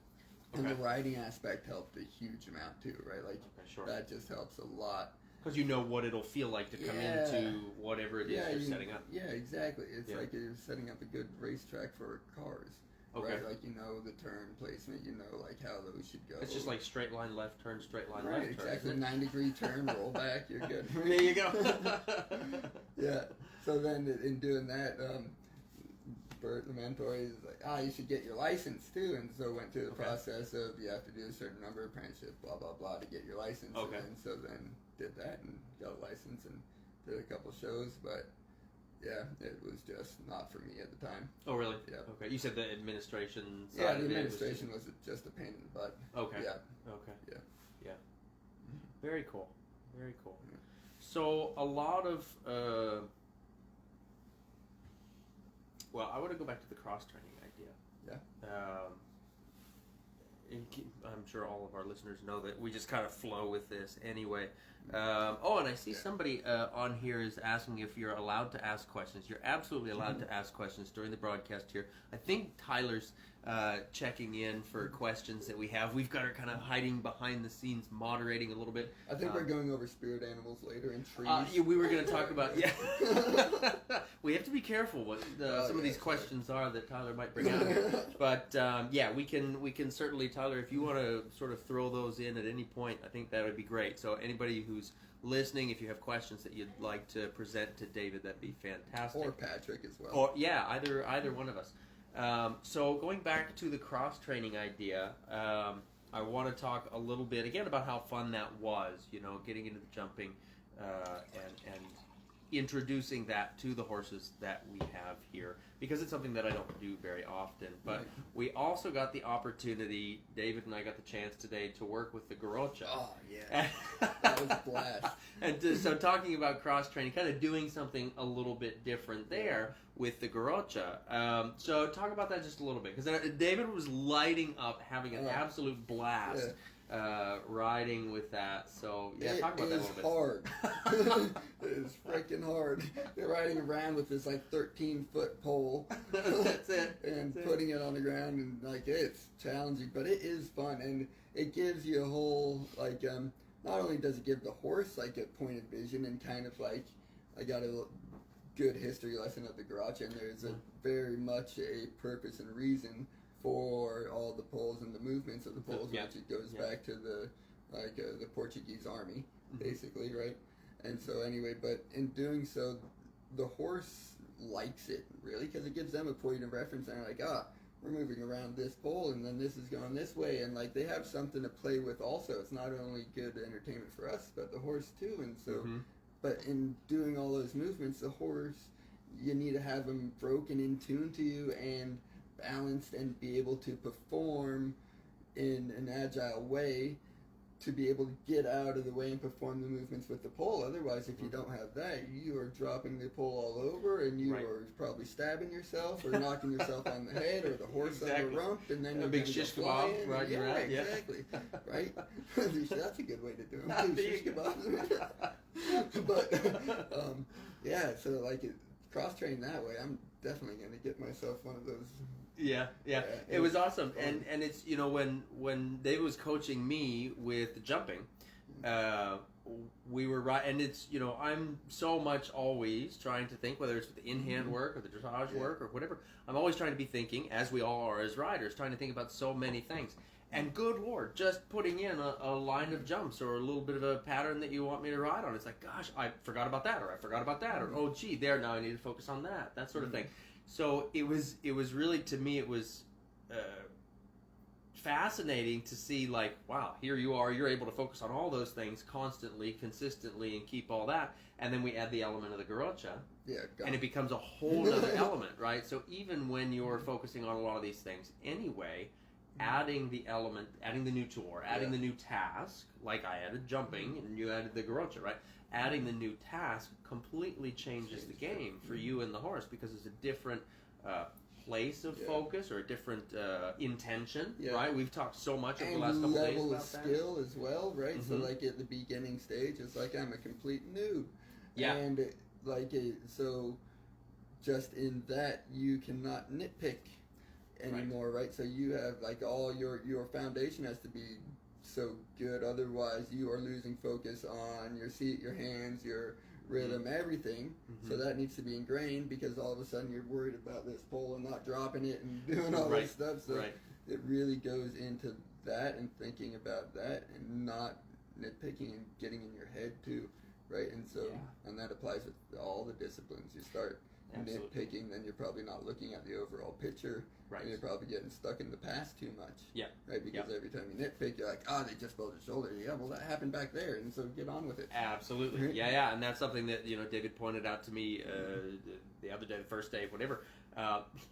And the riding aspect helped a huge amount too, right? Like that just helps a lot. Because you know what it'll feel like to come into whatever it is you're setting up. Yeah, exactly. It's like you're setting up a good racetrack for cars. Right? Like you know the turn placement, you know like how those should go. It's just like straight line left turn, straight line left turn. Exactly. 9-degree turn, roll back, you're good. There you go. Yeah. So then in doing that, Bert, the mentor, is like, you should get your license too, and so went through the process of you have to do a certain number of apprenticeship, blah blah blah, to get your license. And so then did that and got a license and did a couple shows, but yeah, it was just not for me at the time. Oh really? Yeah. Okay. You said the administration side. Yeah, the administration was just a pain in the butt. Okay. Yeah. Okay. Yeah. Yeah. Very cool. Very cool. Yeah. So a lot of well, I want to go back to the cross-training idea. Yeah. I'm sure all of our listeners know that we just kind of flow with this anyway. And I see somebody on here is asking if you're allowed to ask questions. You're absolutely allowed to ask questions during the broadcast here. I think Tyler's checking in for questions that we have. We've got her kind of hiding behind the scenes, moderating a little bit. I think we're going over spirit animals later and trees. We were going to talk about, we have to be careful what some of these questions are that Tyler might bring out here. But we can certainly, Tyler, if you want to sort of throw those in at any point, I think that would be great. So anybody who's listening, if you have questions that you'd like to present to David, that'd be fantastic. Or Patrick as well. Or either one of us. So going back to the cross-training idea, I want to talk a little bit again about how fun that was, getting into the jumping and introducing that to the horses that we have here, because it's something that I don't do very often. But we also got the opportunity, David and I got the chance today to work with the Garocha. Oh, yeah. That was a blast. And so talking about cross-training, kind of doing something a little bit different there with the Garocha. So talk about that just a little bit, because David was lighting up, having an absolute blast riding with that. So yeah, talk about that a little bit. Hard. It is freaking hard. They're riding around with this like 13-foot pole. That's it. And That's putting it on the ground, and like it's challenging, but it is fun, and it gives you a whole like not only does it give the horse like a point of vision and kind of like I got a good history lesson at the garage, and there's a very much a purpose and reason for all the poles and the movements of the poles, which it goes back to the the Portuguese army, basically, right? And so anyway, but in doing so, the horse likes it really because it gives them a point of reference, and they're like, we're moving around this pole, and then this is going this way, and like they have something to play with. Also, it's not only good entertainment for us, but the horse too. And so, but in doing all those movements, the horse, you need to have him broken in tune to you and balanced and be able to perform in an agile way to be able to get out of the way and perform the movements with the pole. Otherwise, if you don't have that, you are dropping the pole all over, and you are probably stabbing yourself or knocking yourself on the head or the horse on the rump, and then a big shish kebab right around. Exactly. Right? That's a good way to do them. Shish kebabs. But yeah, so like cross train that way, I'm definitely going to get myself one of those. Yeah. It was awesome, and it's when David was coaching me with jumping, we were right, and it's I'm so much always trying to think, whether it's with the in-hand work or the dressage work or whatever. I'm always trying to be thinking, as we all are as riders, trying to think about so many things. And good Lord, just putting in a line of jumps or a little bit of a pattern that you want me to ride on, it's like, gosh, I forgot about that, or I forgot about that, or oh gee, now I need to focus on that sort of thing. So it was really, to me, it was fascinating to see, like, wow, here you are, you're able to focus on all those things constantly, consistently, and keep all that. And then we add the element of the garrocha, and it becomes a whole other element, right? So even when you're focusing on a lot of these things anyway, adding the element, adding the new tour, adding the new task, like I added jumping and you added the garrocha, right? Adding the new task completely changes the game for you and the horse, because it's a different place of focus or a different intention, right? We've talked so much over the last couple days about that. Skill as well, right? So like at the beginning stage, it's like I'm a complete noob. And so just in that, you cannot nitpick anymore, right? So you have like all your foundation has to be so good, otherwise you are losing focus on your seat, your hands, your rhythm, everything. So that needs to be ingrained, because all of a sudden you're worried about this pole and not dropping it and doing all this stuff. So it really goes into that and thinking about that and not nitpicking and getting in your head too, right? And so and that applies with all the disciplines. You start nitpicking, then you're probably not looking at the overall picture, and you're probably getting stuck in the past too much, right? Because every time you nitpick, you're like, they just built a shoulder. Well, that happened back there, and so get on with it. Absolutely. And that's something that David pointed out to me the other day, the first day, whatever.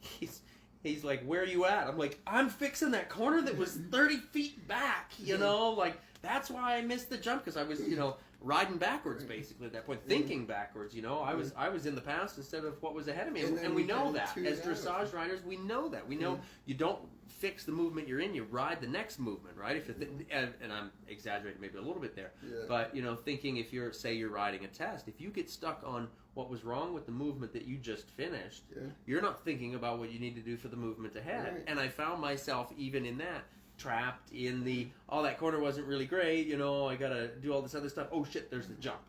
He's like, where are you at? I'm like, I'm fixing that corner that was 30 feet back, like, that's why I missed the jump, because I was, riding backwards, basically, at that point, thinking backwards, I was in the past instead of what was ahead of me, and we know that. As dressage riders, we know that. We know you don't fix the movement you're in, you ride the next movement, right? If and I'm exaggerating maybe a little bit there, but, thinking if you're riding a test, if you get stuck on what was wrong with the movement that you just finished, you're not thinking about what you need to do for the movement ahead. And I found myself even in that, trapped in the, that corner wasn't really great, I gotta do all this other stuff, oh shit, there's the jump,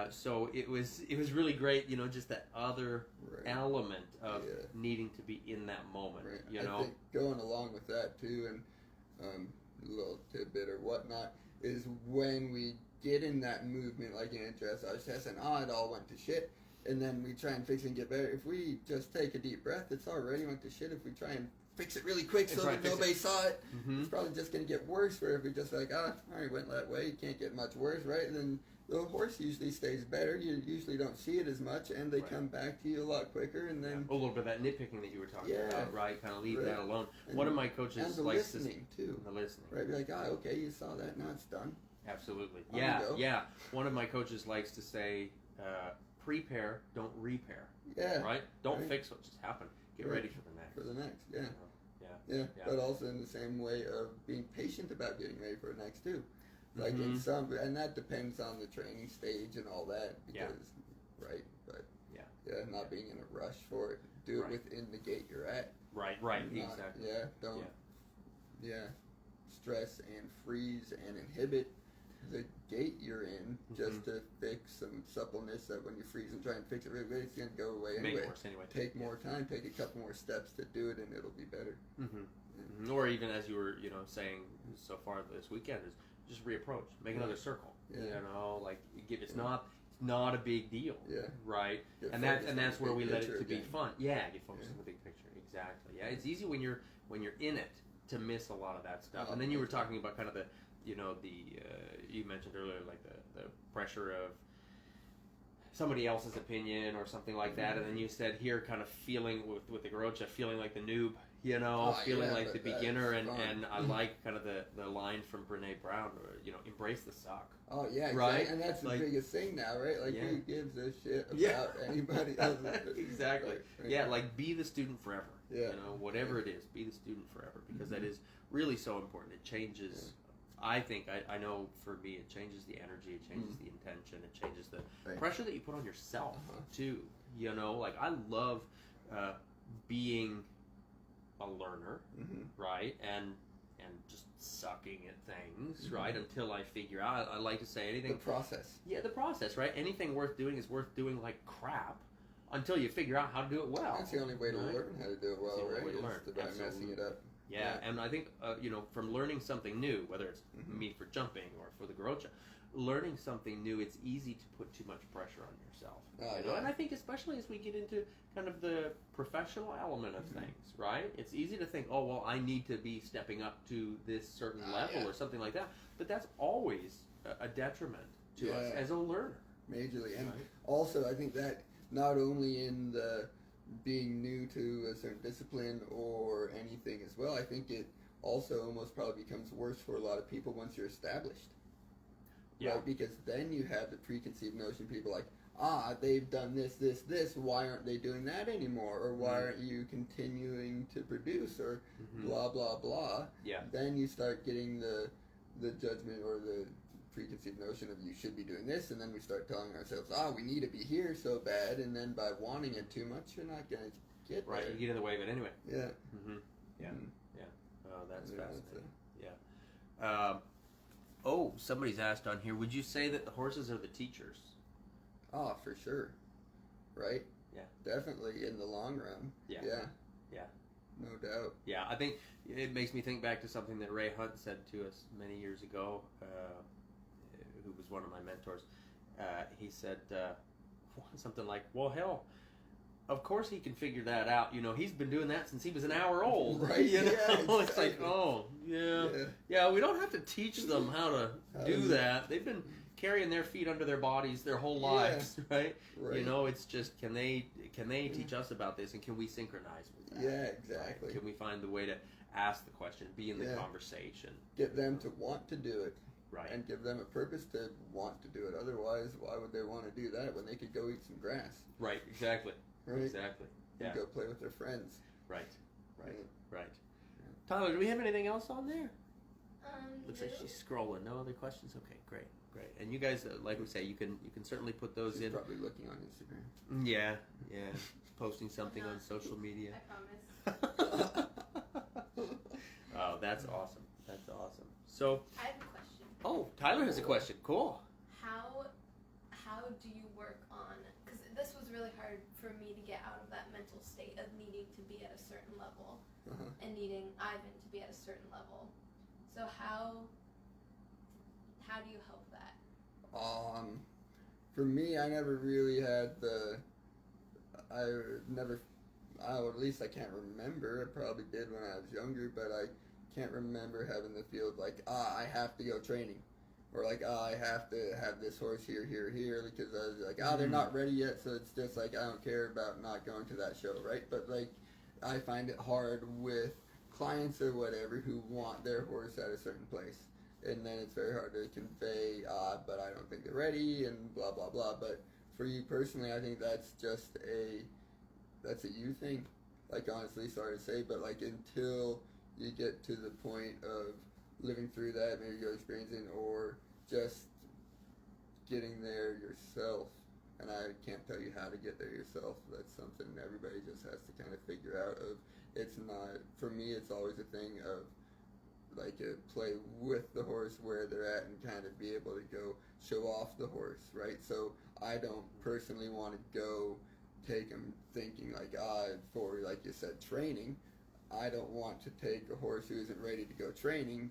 so it was really great, just that other element of needing to be in that moment, I think going along with that too, and a little tidbit or whatnot, is when we get in that movement, like in a dressage test, and it all went to shit, and then we try and fix it and get better. If we just take a deep breath, it's already went to shit. If we try and fix it really quick so that nobody saw it, it's probably just going to get worse. Where if we just like, alright, went that way, it can't get much worse, right? And then the horse usually stays better. You usually don't see it as much, and they come back to you a lot quicker. And then a little bit of that nitpicking that you were talking about, right? Kind of leave that alone. And one of my coaches and the likes listening too. The listening, right? Be like, okay, you saw that, now it's done. Absolutely, One of my coaches likes to say, prepare, don't repair. Right? Don't fix what just happened. Get ready for the next. Yeah, but also in the same way of being patient about getting ready for it next too. Like in some, and that depends on the training stage and all that. Because, right, but not being in a rush for it. Do it within the gate you're at. Right, exactly. Yeah, don't. Yeah, stress and freeze and inhibit the gate you're in just to fix some suppleness that when you freeze and try and fix it really good, it's going to go away anyway. Make it worse anyway. Take more time, take a couple more steps to do it, and it'll be better. Or even as you were, saying so far this weekend, is just reapproach, make another circle. Like it's not a big deal. Right. And that's where we let it to be fun. Yeah, get focused on the big picture. Exactly. Yeah, it's easy when you're in it to miss a lot of that stuff. And then you were talking about kind of the you mentioned earlier, like the pressure of somebody else's opinion or something like that, and then you said here kind of feeling with the Garocha, feeling like the noob, feeling like the beginner, and I like kind of the line from Brene Brown, embrace the suck. Oh yeah, exactly. Right? And that's the biggest thing now, right? Like who gives a shit about anybody else? Exactly. Right. Like be the student forever. Whatever it is, be the student forever, because that is really so important. It changes. I think, I know for me, it changes the energy, it changes the intention, it changes the pressure that you put on yourself, too. Like, I love being a learner, right? And just sucking at things, right? Until I figure out, I like to say anything. The process. Yeah, the process, right? Anything worth doing is worth doing like crap until you figure out how to do it well. That's the only way to learn how to do it well, right? Is by messing it up. Yeah, and I think, from learning something new, whether it's me for jumping or for the Garocha, learning something new, it's easy to put too much pressure on yourself. And I think especially as we get into kind of the professional element of things, right? It's easy to think, oh, well, I need to be stepping up to this certain level or something like that. But that's always a detriment to us as a learner. Majorly. And also, I think that not only in the being new to a certain discipline or anything as well, I think it also almost probably becomes worse for a lot of people once you're established. Right? Because then you have the preconceived notion, people like, they've done this, why aren't they doing that anymore? Or why aren't you continuing to produce? Or blah, blah, blah. Then you start getting the judgment or the preconceived notion of you should be doing this, and then we start telling ourselves, we need to be here so bad, and then by wanting it too much, you're not going to get there. You get in the way of it anyway. Yeah. Oh, that's fascinating. Somebody's asked on here, would you say that the horses are the teachers? Oh, for sure. Right? Yeah. Definitely in the long run. Yeah. No doubt. Yeah, I think it makes me think back to something that Ray Hunt said to us many years ago, who was one of my mentors. He said something like, well, hell, of course he can figure that out. He's been doing that since he was an hour old. Right. Exactly. It's like, we don't have to teach them how to do that. They've been carrying their feet under their bodies their whole lives, right? It's just, can they teach us about this, and can we synchronize with that? Yeah, exactly. Right? Can we find the way to ask the question, be in the conversation, get them to want to do it, right? And give them a purpose to want to do it. Otherwise, why would they want to do that when they could go eat some grass? Right. Exactly. Right. Exactly. And go play with their friends. Right. Tyler, do we have anything else on there? Looks like she's scrolling. No other questions? Okay, great. And you guys, like we say, you can certainly put those she's in. Probably looking on Instagram. Yeah. Posting something on social media. I promise. Oh, that's awesome. So, I have a question. Oh, Tyler has a question. Cool. How do you work on? Because this was really hard for me to get out of that mental state of needing to be at a certain level and needing Ivan to be at a certain level. So how do you help that? For me, I never really had at least I can't remember. I probably did when I was younger, but I can't remember having the feel of like, I have to go training. Or like, I have to have this horse here, because I was like, they're not ready yet, so it's just like, I don't care about not going to that show, right? But like, I find it hard with clients or whatever who want their horse at a certain place. And then it's very hard to convey, but I don't think they're ready, and blah, blah, blah. But for you personally, I think that's just that's a you thing. Like, honestly, sorry to say, but like, until you get to the point of living through that, maybe you're experiencing, or just getting there yourself. And I can't tell you how to get there yourself. That's something everybody just has to kind of figure out. It's not, for me, it's always a thing of like play with the horse where they're at and kind of be able to go show off the horse, right? So I don't personally want to go take them thinking like, for, like you said, training. I don't want to take a horse who isn't ready to go training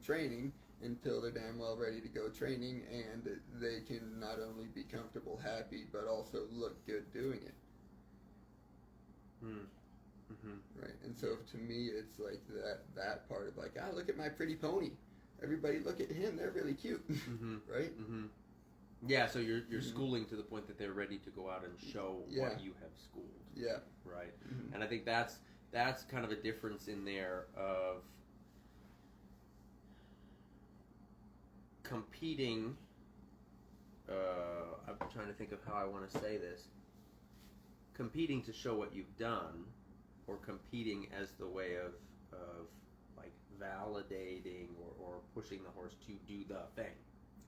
until they're damn well ready to go training, and they can not only be comfortable, happy, but also look good doing it. Right, and so to me, it's like that part of like, look at my pretty pony. Everybody look at him, they're really cute, right? Yeah, so you're schooling to the point that they're ready to go out and show what you have schooled. Yeah. Right, and I think that's kind of a difference in there of competing. I'm trying to think of how I want to say this. Competing to show what you've done, or competing as the way of like validating or pushing the horse to do the thing.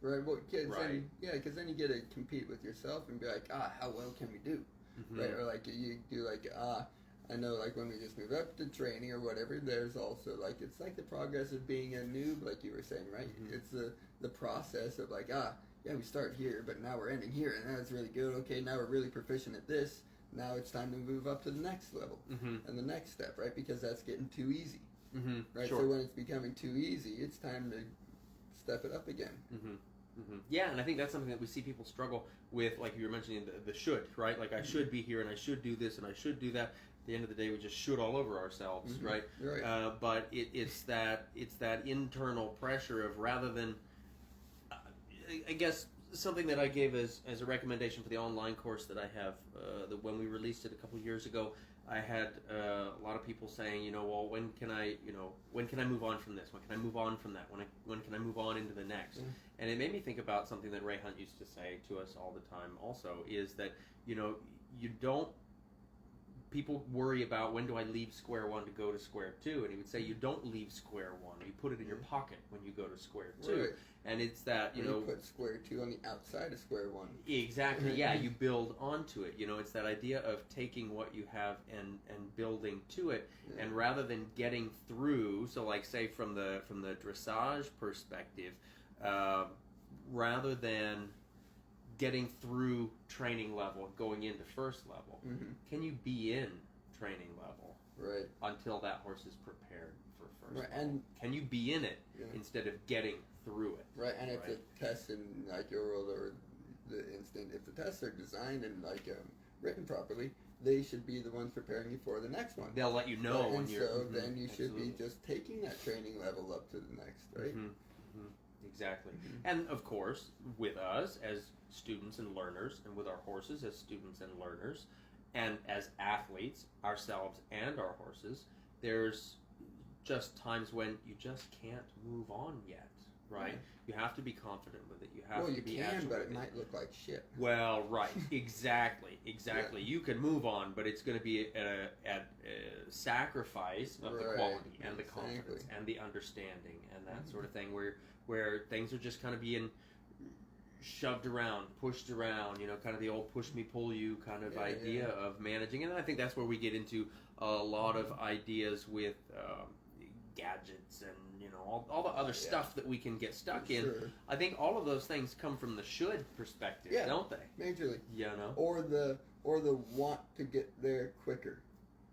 Right. Well, kids. Right. Because then you get to compete with yourself and be like, how well can we do? Right. Or like you do like, I know, like when we just move up to training or whatever, there's also like, it's like the progress of being a noob, like you were saying, right? It's the process of like, we start here, but now we're ending here, and that's really good. Okay, now we're really proficient at this. Now it's time to move up to the next level and the next step, right? Because that's getting too easy, right? Sure. So when it's becoming too easy, it's time to step it up again. Yeah, and I think that's something that we see people struggle with, like you were mentioning, the should, right? Like, I should be here, and I should do this, and I should do that. At the end of the day, we just should all over ourselves, right? Right. But it's that internal pressure of, rather than, I guess, something that I gave as a recommendation for the online course that I have, when we released it a couple years ago, I had a lot of people saying, well, when can I move on from this? When can I move on from that? When can I move on into the next? And it made me think about something that Ray Hunt used to say to us all the time also, is that, you don't, people worry about, when do I leave square one to go to square two? And he would say, you don't leave square one. You put it in your pocket when you go to square two. Right. And it's that, you put square two on the outside of square one. Exactly, yeah, you build onto it. It's that idea of taking what you have and building to it. And rather than getting through, so like say from the dressage perspective, rather than getting through training level, going into first level, can you be in training level until that horse is prepared for first level? And can you be in it instead of getting through it? Right, and if the tests in like your world or the instant, if the tests are designed and like written properly, they should be the ones preparing you for the next one. They'll let you know when you're. So then you should be just taking that training level up to the next, right? Exactly. And of course, with us as students and learners, and with our horses as students and learners, and as athletes, ourselves and our horses, there's just times when you just can't move on yet, right? You have to be confident with it. You have to be agile. But it might look like shit. Well, right, exactly. You can move on, but it's going to be at a sacrifice of the quality and the confidence and the understanding and that sort of thing, where things are just kind of being shoved around, pushed around, kind of the old push me, pull you kind of idea of managing. And I think that's where we get into a lot of ideas with gadgets and all the other stuff that we can get stuck in. Sure. I think all of those things come from the should perspective, don't they? Majorly. Or the want to get there quicker.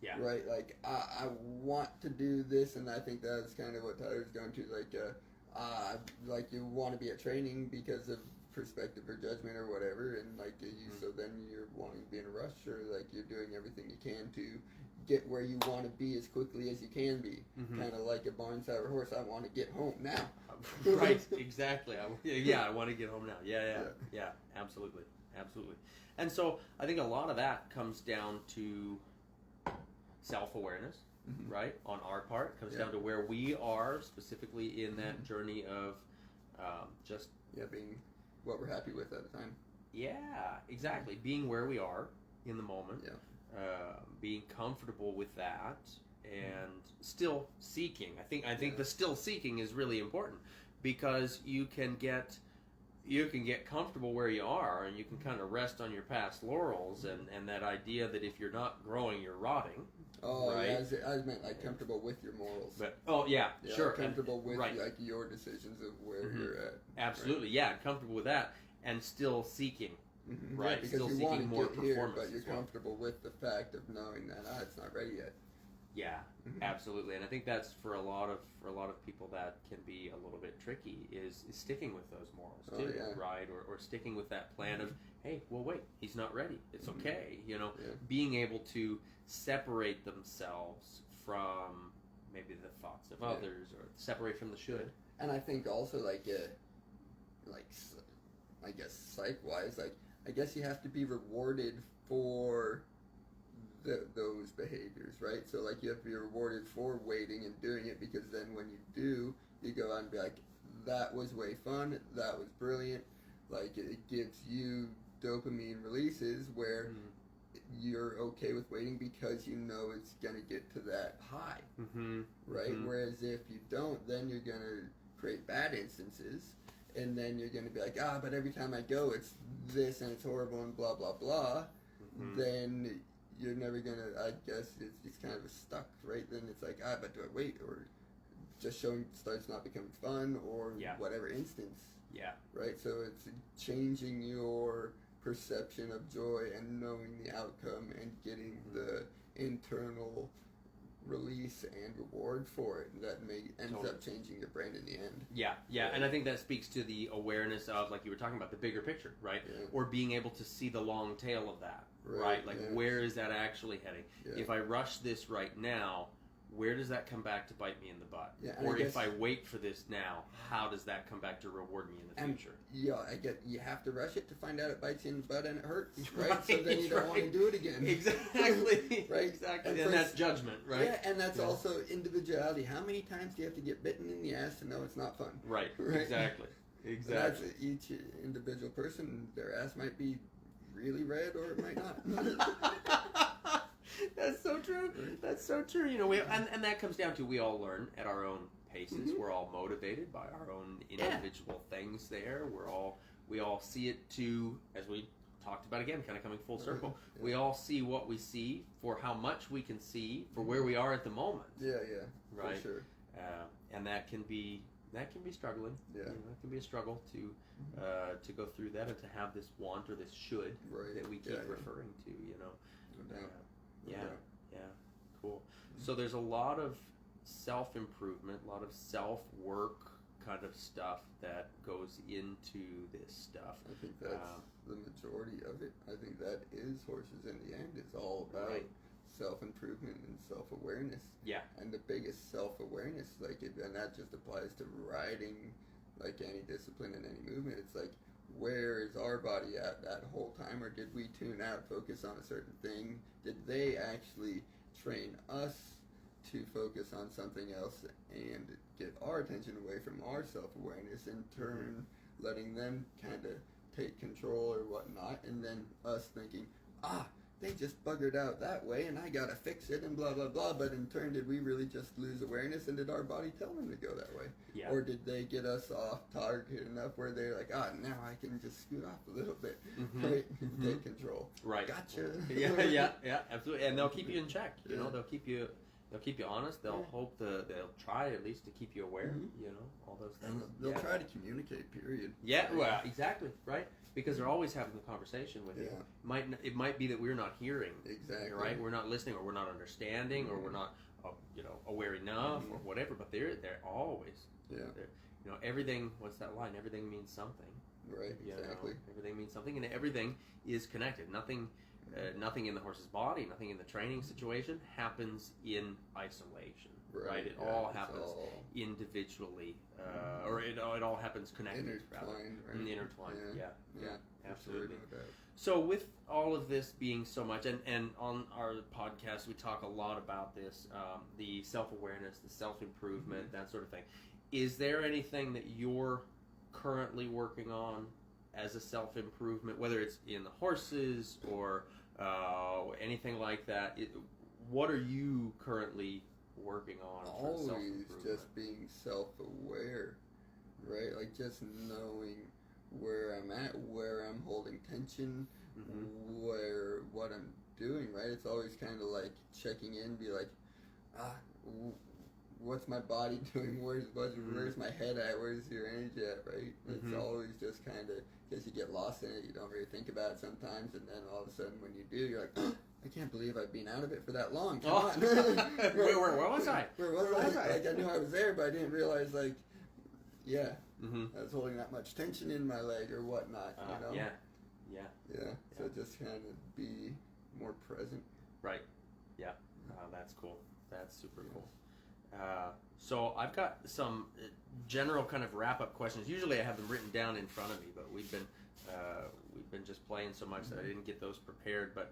Yeah. Right. Like I want to do this, and I think that's kind of what Tyler's going to like you want to be at training because of perspective or judgment or whatever, and like so then you're wanting to be in a rush, or like you're doing everything you can to get where you want to be as quickly as you can be. Kind of like a barn sour horse. I want to get home now. Right, exactly. I want to get home now. Yeah, absolutely. And so I think a lot of that comes down to self-awareness, right, on our part. It comes down to where we are specifically in that journey of just being what we're happy with at the time. Yeah, exactly. Being where we are in the moment. Being comfortable with that, and still seeking. I think the still seeking is really important, because you can get comfortable where you are, and you can kind of rest on your past laurels, and that idea that if you're not growing, you're rotting. Oh, right? yeah, I meant like comfortable with your morals. But sure, comfortable with right. like your decisions of where you're at. Absolutely, right? yeah, comfortable with that, and still seeking. Mm-hmm. Right, Yeah, because still you seeking want to more get here, performance but you're as well. comfortable with the fact of knowing that it's not ready yet. Yeah, Mhm. absolutely, and I think that's for a lot of people that can be a little bit tricky is sticking with those morals too, right? Or sticking with that plan of, hey, well, wait, he's not ready. It's okay, being able to separate themselves from maybe the thoughts of others, or separate from the should. And I think also I guess psych-wise, I guess you have to be rewarded for those behaviors, right? So you have to be rewarded for waiting and doing it, because then when you do, you go out and be like, that was way fun, that was brilliant. It gives you dopamine releases where you're okay with waiting, because you know it's gonna get to that high, right? Whereas if you don't, then you're gonna create bad instances, and then you're gonna be like, but every time I go, it's this and it's horrible and blah blah blah. Then you're never gonna. I guess it's kind of stuck, right? Then it's like, but do I wait, or just showing starts not becoming fun, or whatever instance. Yeah. Right. So it's changing your perception of joy and knowing the outcome and getting the internal release and reward for it that ends up changing your brain in the end. Yeah, and I think that speaks to the awareness of, like you were talking about, the bigger picture, right? Or being able to see the long tail of that, right? Where is that actually heading? If I rush this right now, where does that come back to bite me in the butt? Or if I wait for this now, how does that come back to reward me in the future? Yeah, I get you have to rush it to find out it bites you in the butt and it hurts, right? So then you don't want to do it again. Exactly. Right? Exactly. And that's judgment, right? Yeah, and that's also individuality. How many times do you have to get bitten in the ass to know it's not fun? Right. Exactly. That's each individual person. Their ass might be really red, or it might not. That's so true. That's so true. And that comes down to, we all learn at our own paces. We're all motivated by our own individual things there. We all see it too, as we talked about again, kind of coming full circle. We all see what we see for how much we can see for where we are at the moment. Right. For sure. And that can be struggling. It can be a struggle to go through that, and to have this want or this should that we keep referring to. No doubt. Cool. So there's a lot of self-improvement, a lot of self-work kind of stuff that goes into this stuff. I think that's the majority of it. I think that is Horses in the end. It's all about self-improvement and self-awareness. Yeah. And the biggest self-awareness, and that just applies to riding, any discipline and any movement. It's where is our body at that whole time, or did we tune out, focus on a certain thing? Did they actually train us to focus on something else and get our attention away from our self-awareness, in turn letting them kind of take control or whatnot, and then us thinking, they just buggered out that way and I gotta fix it and blah blah blah, but in turn, did we really just lose awareness, and did our body tell them to go that way? Or did they get us off target enough where they're like, now I can just scoot off a little bit, right? Take control. Right. Gotcha. Yeah, absolutely. And they'll keep you in check. They'll keep you honest. They'll hope they'll try at least to keep you aware. All those things. And they'll try to communicate. Period. Yeah. Well, exactly. Right. Because they're always having the conversation with you. It might be that we're not hearing. Exactly. Right. We're not listening, or we're not understanding, or we're not aware enough, or whatever. But they're always. Everything. What's that line? Everything means something. Right. Exactly. Everything means something, and everything is connected. Nothing in the horse's body, nothing in the training situation happens in isolation. Right. It all happens individually, or it all happens connected. Intertwined. Yeah. Absolutely. No doubt. So with all of this being so much, and on our podcast we talk a lot about this, the self-awareness, the self-improvement, that sort of thing. Is there anything that you're currently working on as a self-improvement, whether it's in the horses or anything like that? What are you currently working on for always self-improvement? just being self-aware, right? Like just knowing where I'm at, where I'm holding tension, what I'm doing, right? It's always kind of like checking in, be like, what's my body doing? Where's my head at? Where's your energy at, right? It's always just kind of, because you get lost in it, you don't really think about it sometimes, and then all of a sudden when you do, you're like, I can't believe I've been out of it for that long. Come on. Where was I? Where was I? Like, I knew I was there, but I didn't realize, like, I was holding that much tension in my leg or whatnot, you know? Yeah. So just kind of be more present. Right. Yeah. That's cool. That's super cool. So I've got some general kind of wrap-up questions. Usually I have them written down in front of me, but we've been just playing so much that I didn't get those prepared. But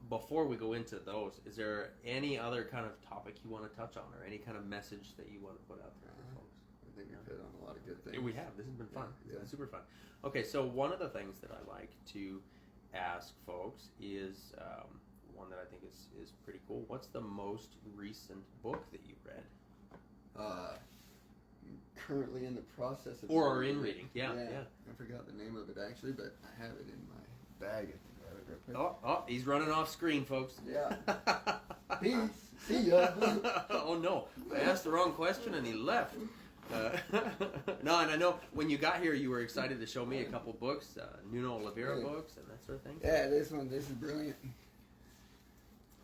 before we go into those, is there any other kind of topic you want to touch on, or any kind of message that you want to put out there for folks? I think we've hit on a lot of good things. We have. This has been fun. It's Yeah. been super fun. Okay, so one of the things that I like to ask folks is one that I think is pretty cool. What's the most recent book that you read? Currently in the process of... Or are in reading. Yeah. I forgot the name of it actually, but I have it in my bag. I can grab it real quick. Oh, he's running off screen, folks. Yeah. Peace. See ya. Oh no, I asked the wrong question and he left. No, and I know when you got here you were excited to show me a couple books, Nuno Oliveira books and that sort of thing. Yeah, this is brilliant.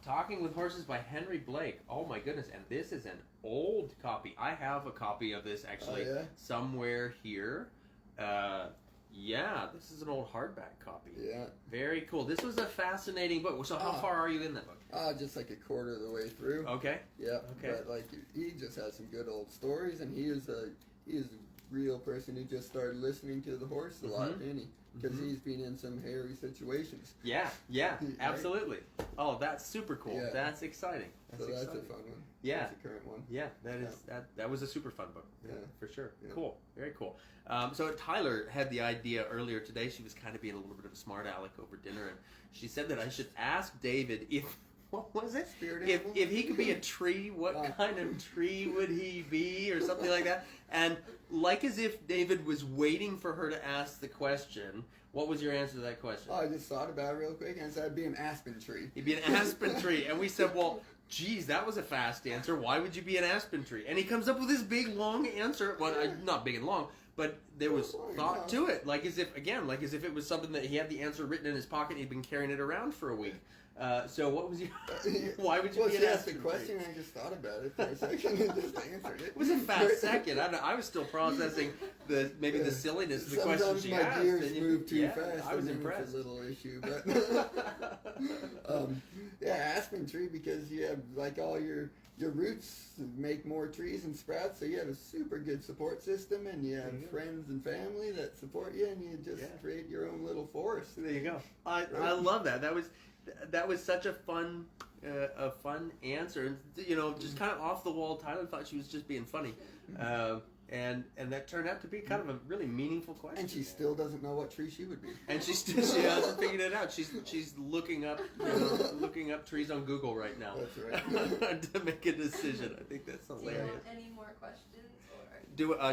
Talking with Horses by Henry Blake. Oh my goodness, and this is an old copy. I have a copy of this actually somewhere here. Yeah, this is an old hardback copy. Yeah. Very cool. This was a fascinating book. So how far are you in that book? Just like a quarter of the way through. Okay. Yeah. Okay. But like he just has some good old stories, and he is a real person who just started listening to the horse a lot, didn't he? Because he's been in some hairy situations. Yeah, absolutely. Oh, that's super cool. Yeah. That's exciting. That's a fun one. Yeah. That's a current one. Yeah, that was a super fun book. Yeah, for sure. Yeah. Cool. Very cool. So Tyler had the idea earlier today. She was kind of being a little bit of a smart aleck over dinner, and she said that I should ask David if what was it? If he could be a tree, what kind of tree would he be, or something like that? And like as if David was waiting for her to ask the question, what was your answer to that question? I just thought about it real quick, and said I'd be an aspen tree. He'd be an aspen tree. And we said, well, geez, that was a fast answer. Why would you be an aspen tree? And he comes up with this big, long answer. Well, not big and long, but there was thought to it. Like as if it was something that he had the answer written in his pocket and he'd been carrying it around for a week. So what was your... Why would you be an she asked the aspen question, tree? and I just thought about it for a second and just answered it. It was a fast second. I was still processing the silliness of the question she asked. Sometimes my gears move too fast. I was and impressed. It's a little issue, but aspen tree, because you have like all your roots make more trees and sprouts, so you have a super good support system, and you have friends and family that support you, and you just create your own little forest. There you go. I love that. That was such a fun answer, and just kind of off the wall. Tyler thought she was just being funny, and that turned out to be kind of a really meaningful question. And she still doesn't know what tree she would be. And she hasn't figured it out. She's looking up trees on Google right now. That's right. To make a decision. I think that's hilarious. Do you want any more questions, or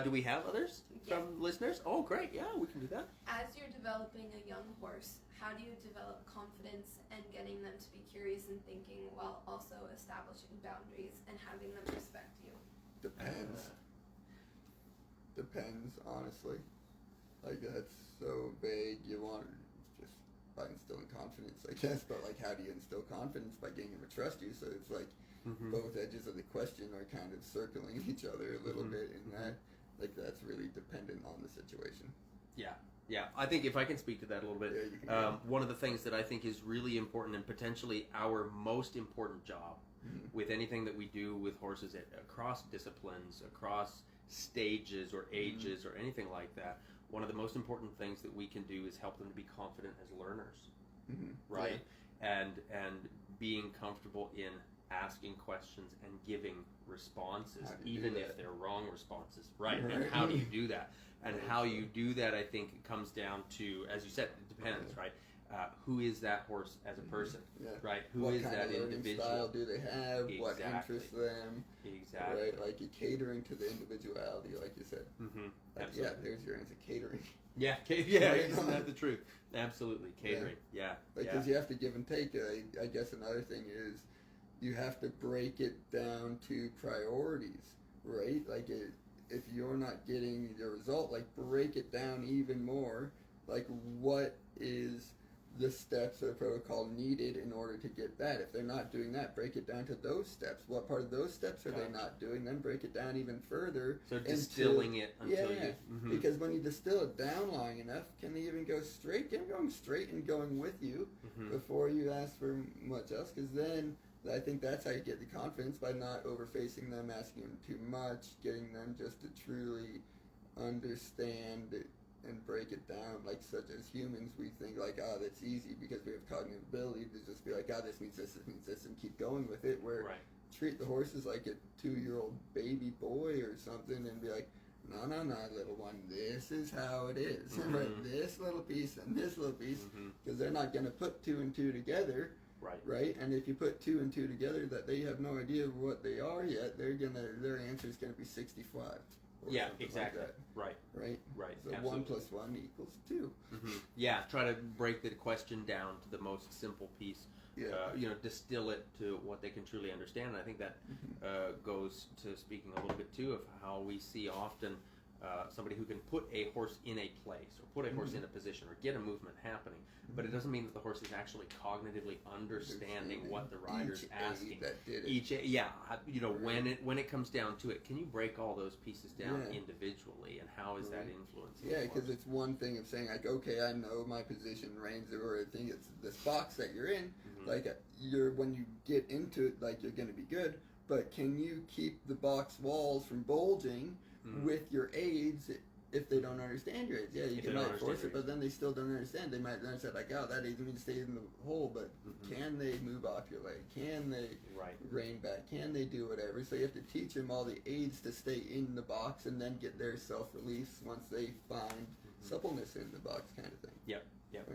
Do we have others from listeners? Oh, great! Yeah, we can do that. as you're developing a young horse, how do you develop confidence and getting them to be curious and thinking while also establishing boundaries and having them respect you? Depends, honestly. Like, that's so vague. You want just by instilling confidence, I guess, but like, how do you instill confidence? By getting them to trust you. So it's like both edges of the question are kind of circling each other a little bit in that. Like, that's really dependent on the situation. Yeah, I think if I can speak to that a little bit, Yeah, you can. one of the things that I think is really important and potentially our most important job with anything that we do with horses across disciplines, across stages or ages or anything like that, one of the most important things that we can do is help them to be confident as learners, right? Yeah. And being comfortable in asking questions and giving responses, even if they're wrong responses, right? And how do you do that? And how you do that, I think, comes down to, as you said, it depends, right? who is that horse as a person, right? Who what is kind that of learning individual? style do they have? Exactly. What interests them? Exactly. Right, like you're catering to the individuality, like you said. Like, Absolutely. yeah, there's your answer, catering. Yeah, isn't that the truth? Absolutely, catering. Yeah. Because you have to give and take. I guess another thing is you have to break it down to priorities, right? Like if you're not getting the result, like break it down even more. Like what is the steps or protocol needed in order to get that? If they're not doing that, break it down to those steps. What part of those steps are they not doing? Then break it down even further. So distilling it until you... Because when you distill it down long enough, can they even go straight? Get them going straight and going with you before you ask for much else. Because then I think that's how you get the confidence, by not overfacing them, asking them too much, getting them just to truly understand it and break it down. Like, such as humans, we think like, oh, that's easy because we have cognitive ability to just be like, oh, this means this means this, and keep going with it. Where treat the horses like a 2-year-old baby boy or something, and be like, no, little one, this is how it is. Right? This little piece and this little piece, because they're not going to put 2 and 2 together. Right, and if you put 2 and 2 together that they have no idea what they are yet, their answer is going to be 65. Yeah, exactly. Like right. So absolutely. 1 + 1 = 2. Yeah, try to break the question down to the most simple piece. Distill it to what they can truly understand. And I think that goes to speaking a little bit too of how we see often somebody who can put a horse in a place or put a horse in a position or get a movement happening, but it doesn't mean that the horse is actually cognitively understanding what the rider's asking. When it comes down to it, can you break all those pieces down individually, and how is that influencing? Yeah, because it's one thing of saying like, okay, I know my position, reins, or I think it's this box that you're in. Like when you get into it, like you're going to be good, but can you keep the box walls from bulging with your aids if they don't understand your aids? Yeah, you can might force it, but then they still don't understand. They might then say like, oh, that aids me to stay in the hole, but can they move off your leg? Can they rein back? Can they do whatever? So you have to teach them all the aids to stay in the box, and then get their self-release once they find suppleness in the box, kind of thing. Yep,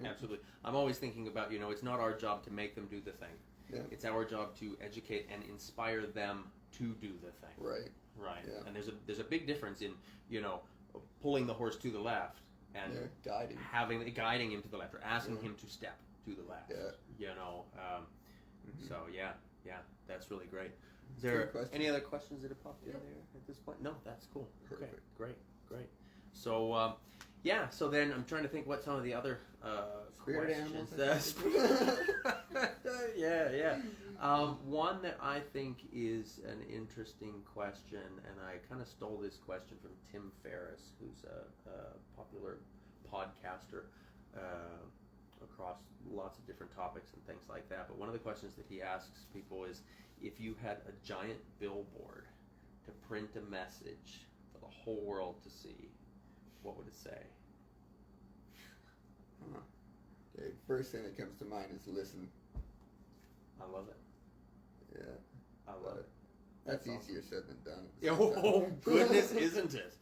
absolutely. I'm always thinking about, it's not our job to make them do the thing. Yeah. It's our job to educate and inspire them to do the thing. Right. Yeah. And there's a big difference in, pulling the horse to the left and guiding him to the left, or asking him to step to the left. So that's really great. Is there any other questions that have popped in there at this point? No, that's cool. Perfect. Okay, great. So so then I'm trying to think what some of the other Spirit questions. One that I think is an interesting question, and I kind of stole this question from Tim Ferriss, who's a popular podcaster across lots of different topics and things like that. But one of the questions that he asks people is, if you had a giant billboard to print a message for the whole world to see, what would it say? Okay, first thing that comes to mind is listen. I love it. Yeah. I love it. That's awesome. easier said than done. Oh, goodness, isn't it?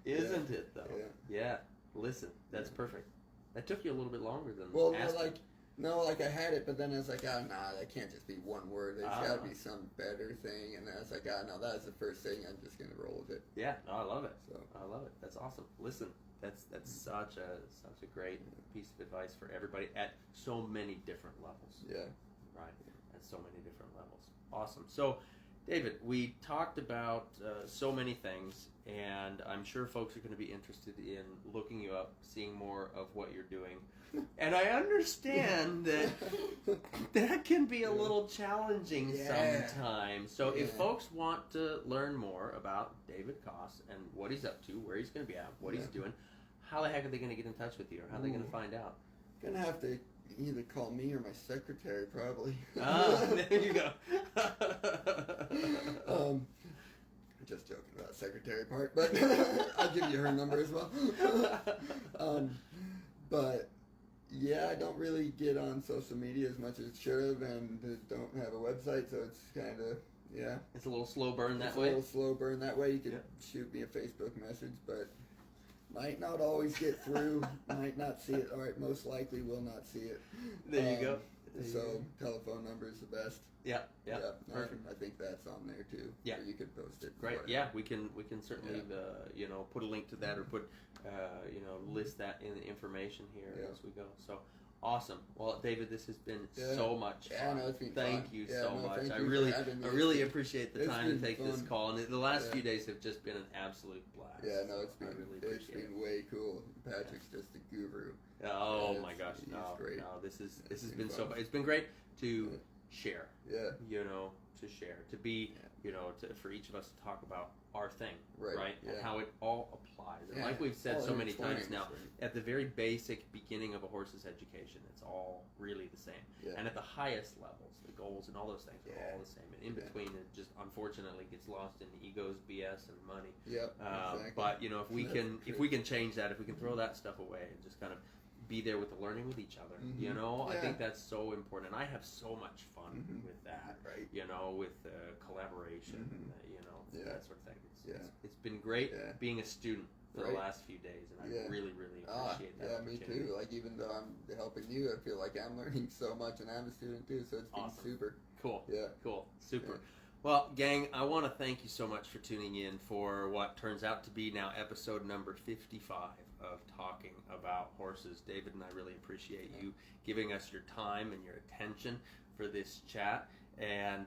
Isn't it, though? Yeah. Listen, that's perfect. That took you a little bit longer than asking. I had it, but then I was like, oh, nah, that can't just be one word. There's got to be some better thing. And then I was like, oh, no, that's the first thing. I'm just going to roll with it. Yeah, no, I love it. So I love it. That's awesome. Listen, that's such a great piece of advice for everybody at so many different levels. Yeah. Right. At so many different levels. Awesome. So, David, we talked about so many things, and I'm sure folks are going to be interested in looking you up, seeing more of what you're doing. And I understand that that can be a little challenging sometimes. So if folks want to learn more about David Koss and what he's up to, where he's going to be at, what he's doing, how the heck are they going to get in touch with you, or how are they going to find out? Going to have to either call me or my secretary, probably. There you go. Just joking about the secretary part, but I'll give you her number as well. But yeah, I don't really get on social media as much as I should have, and don't have a website, so it's kind of, it's a little slow burn that way. It's a little slow burn that way. You can shoot me a Facebook message, but Might not always get through. Might not see it. All right, most likely will not see it. There you go. So telephone number is the best. Yeah. Perfect. I think that's on there too. Yeah. Or you could post it. Great. Whatever. Yeah, we can certainly put a link to that or put list that in the information here as we go. So awesome. Well, David, this has been so much fun. Yeah, no, it's been Thank fun. you Yeah, so no, much. thank I you really for having me. I really appreciate the It's time to been take this fun. call, and the last Yeah. few days have just been an absolute blast. Yeah, no, it's I been really it's appreciate it. been way cool. Patrick's just a guru. Oh Yeah, my gosh, he's no, great. this has It's been been so fun. fun. It's been great to share, Yeah. to share, to be, for each of us to talk about our thing, Right, And yeah. how it all applies. And Yeah, like we've said all so many times intertwined, now, right. at the very basic beginning of a horse's education, it's all really the same. Yeah. And at the highest levels, the goals and all those things are Yeah. all the same. And in Yeah. between, it just unfortunately gets lost in egos, BS, and money. Yep. Exactly. But if we That's can true. change that, if we can throw that stuff away and just kind of be there with the learning with each other, I Yeah. think that's so important. And I have so much fun with that, Right. with collaboration, and Yeah. that sort of thing. It's been great being a student for the Right. last few days, and I Yeah. really, really appreciate that. Yeah, me opportunity. too. Like even though I'm helping you, I feel like I'm learning so much, and I'm a student too. So it's been Awesome. super. Cool. Yeah. Cool. Super. Yeah. Well, gang, I want to thank you so much for tuning in for what turns out to be now episode number 55 of Talking About Horses. David and I really appreciate you giving us your time and your attention for this chat. And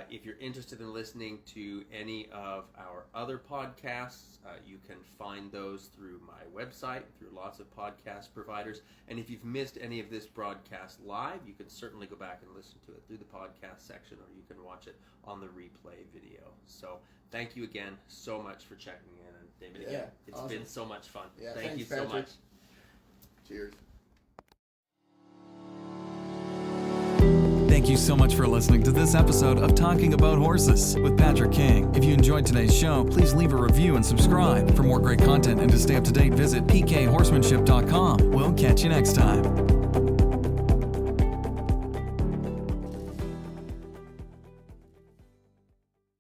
if you're interested in listening to any of our other podcasts, you can find those through my website, through lots of podcast providers. And if you've missed any of this broadcast live, you can certainly go back and listen to it through the podcast section, or you can watch it on the replay video. So thank you again so much for checking in. And David, Yeah, again, it's awesome. been so much fun. Yeah, Thank thanks, you so Patrick. much. Cheers. Thank you so much for listening to this episode of Talking About Horses with Patrick King. If you enjoyed today's show, please leave a review and subscribe. For more great content and to stay up to date, visit pkhorsemanship.com. We'll catch you next time.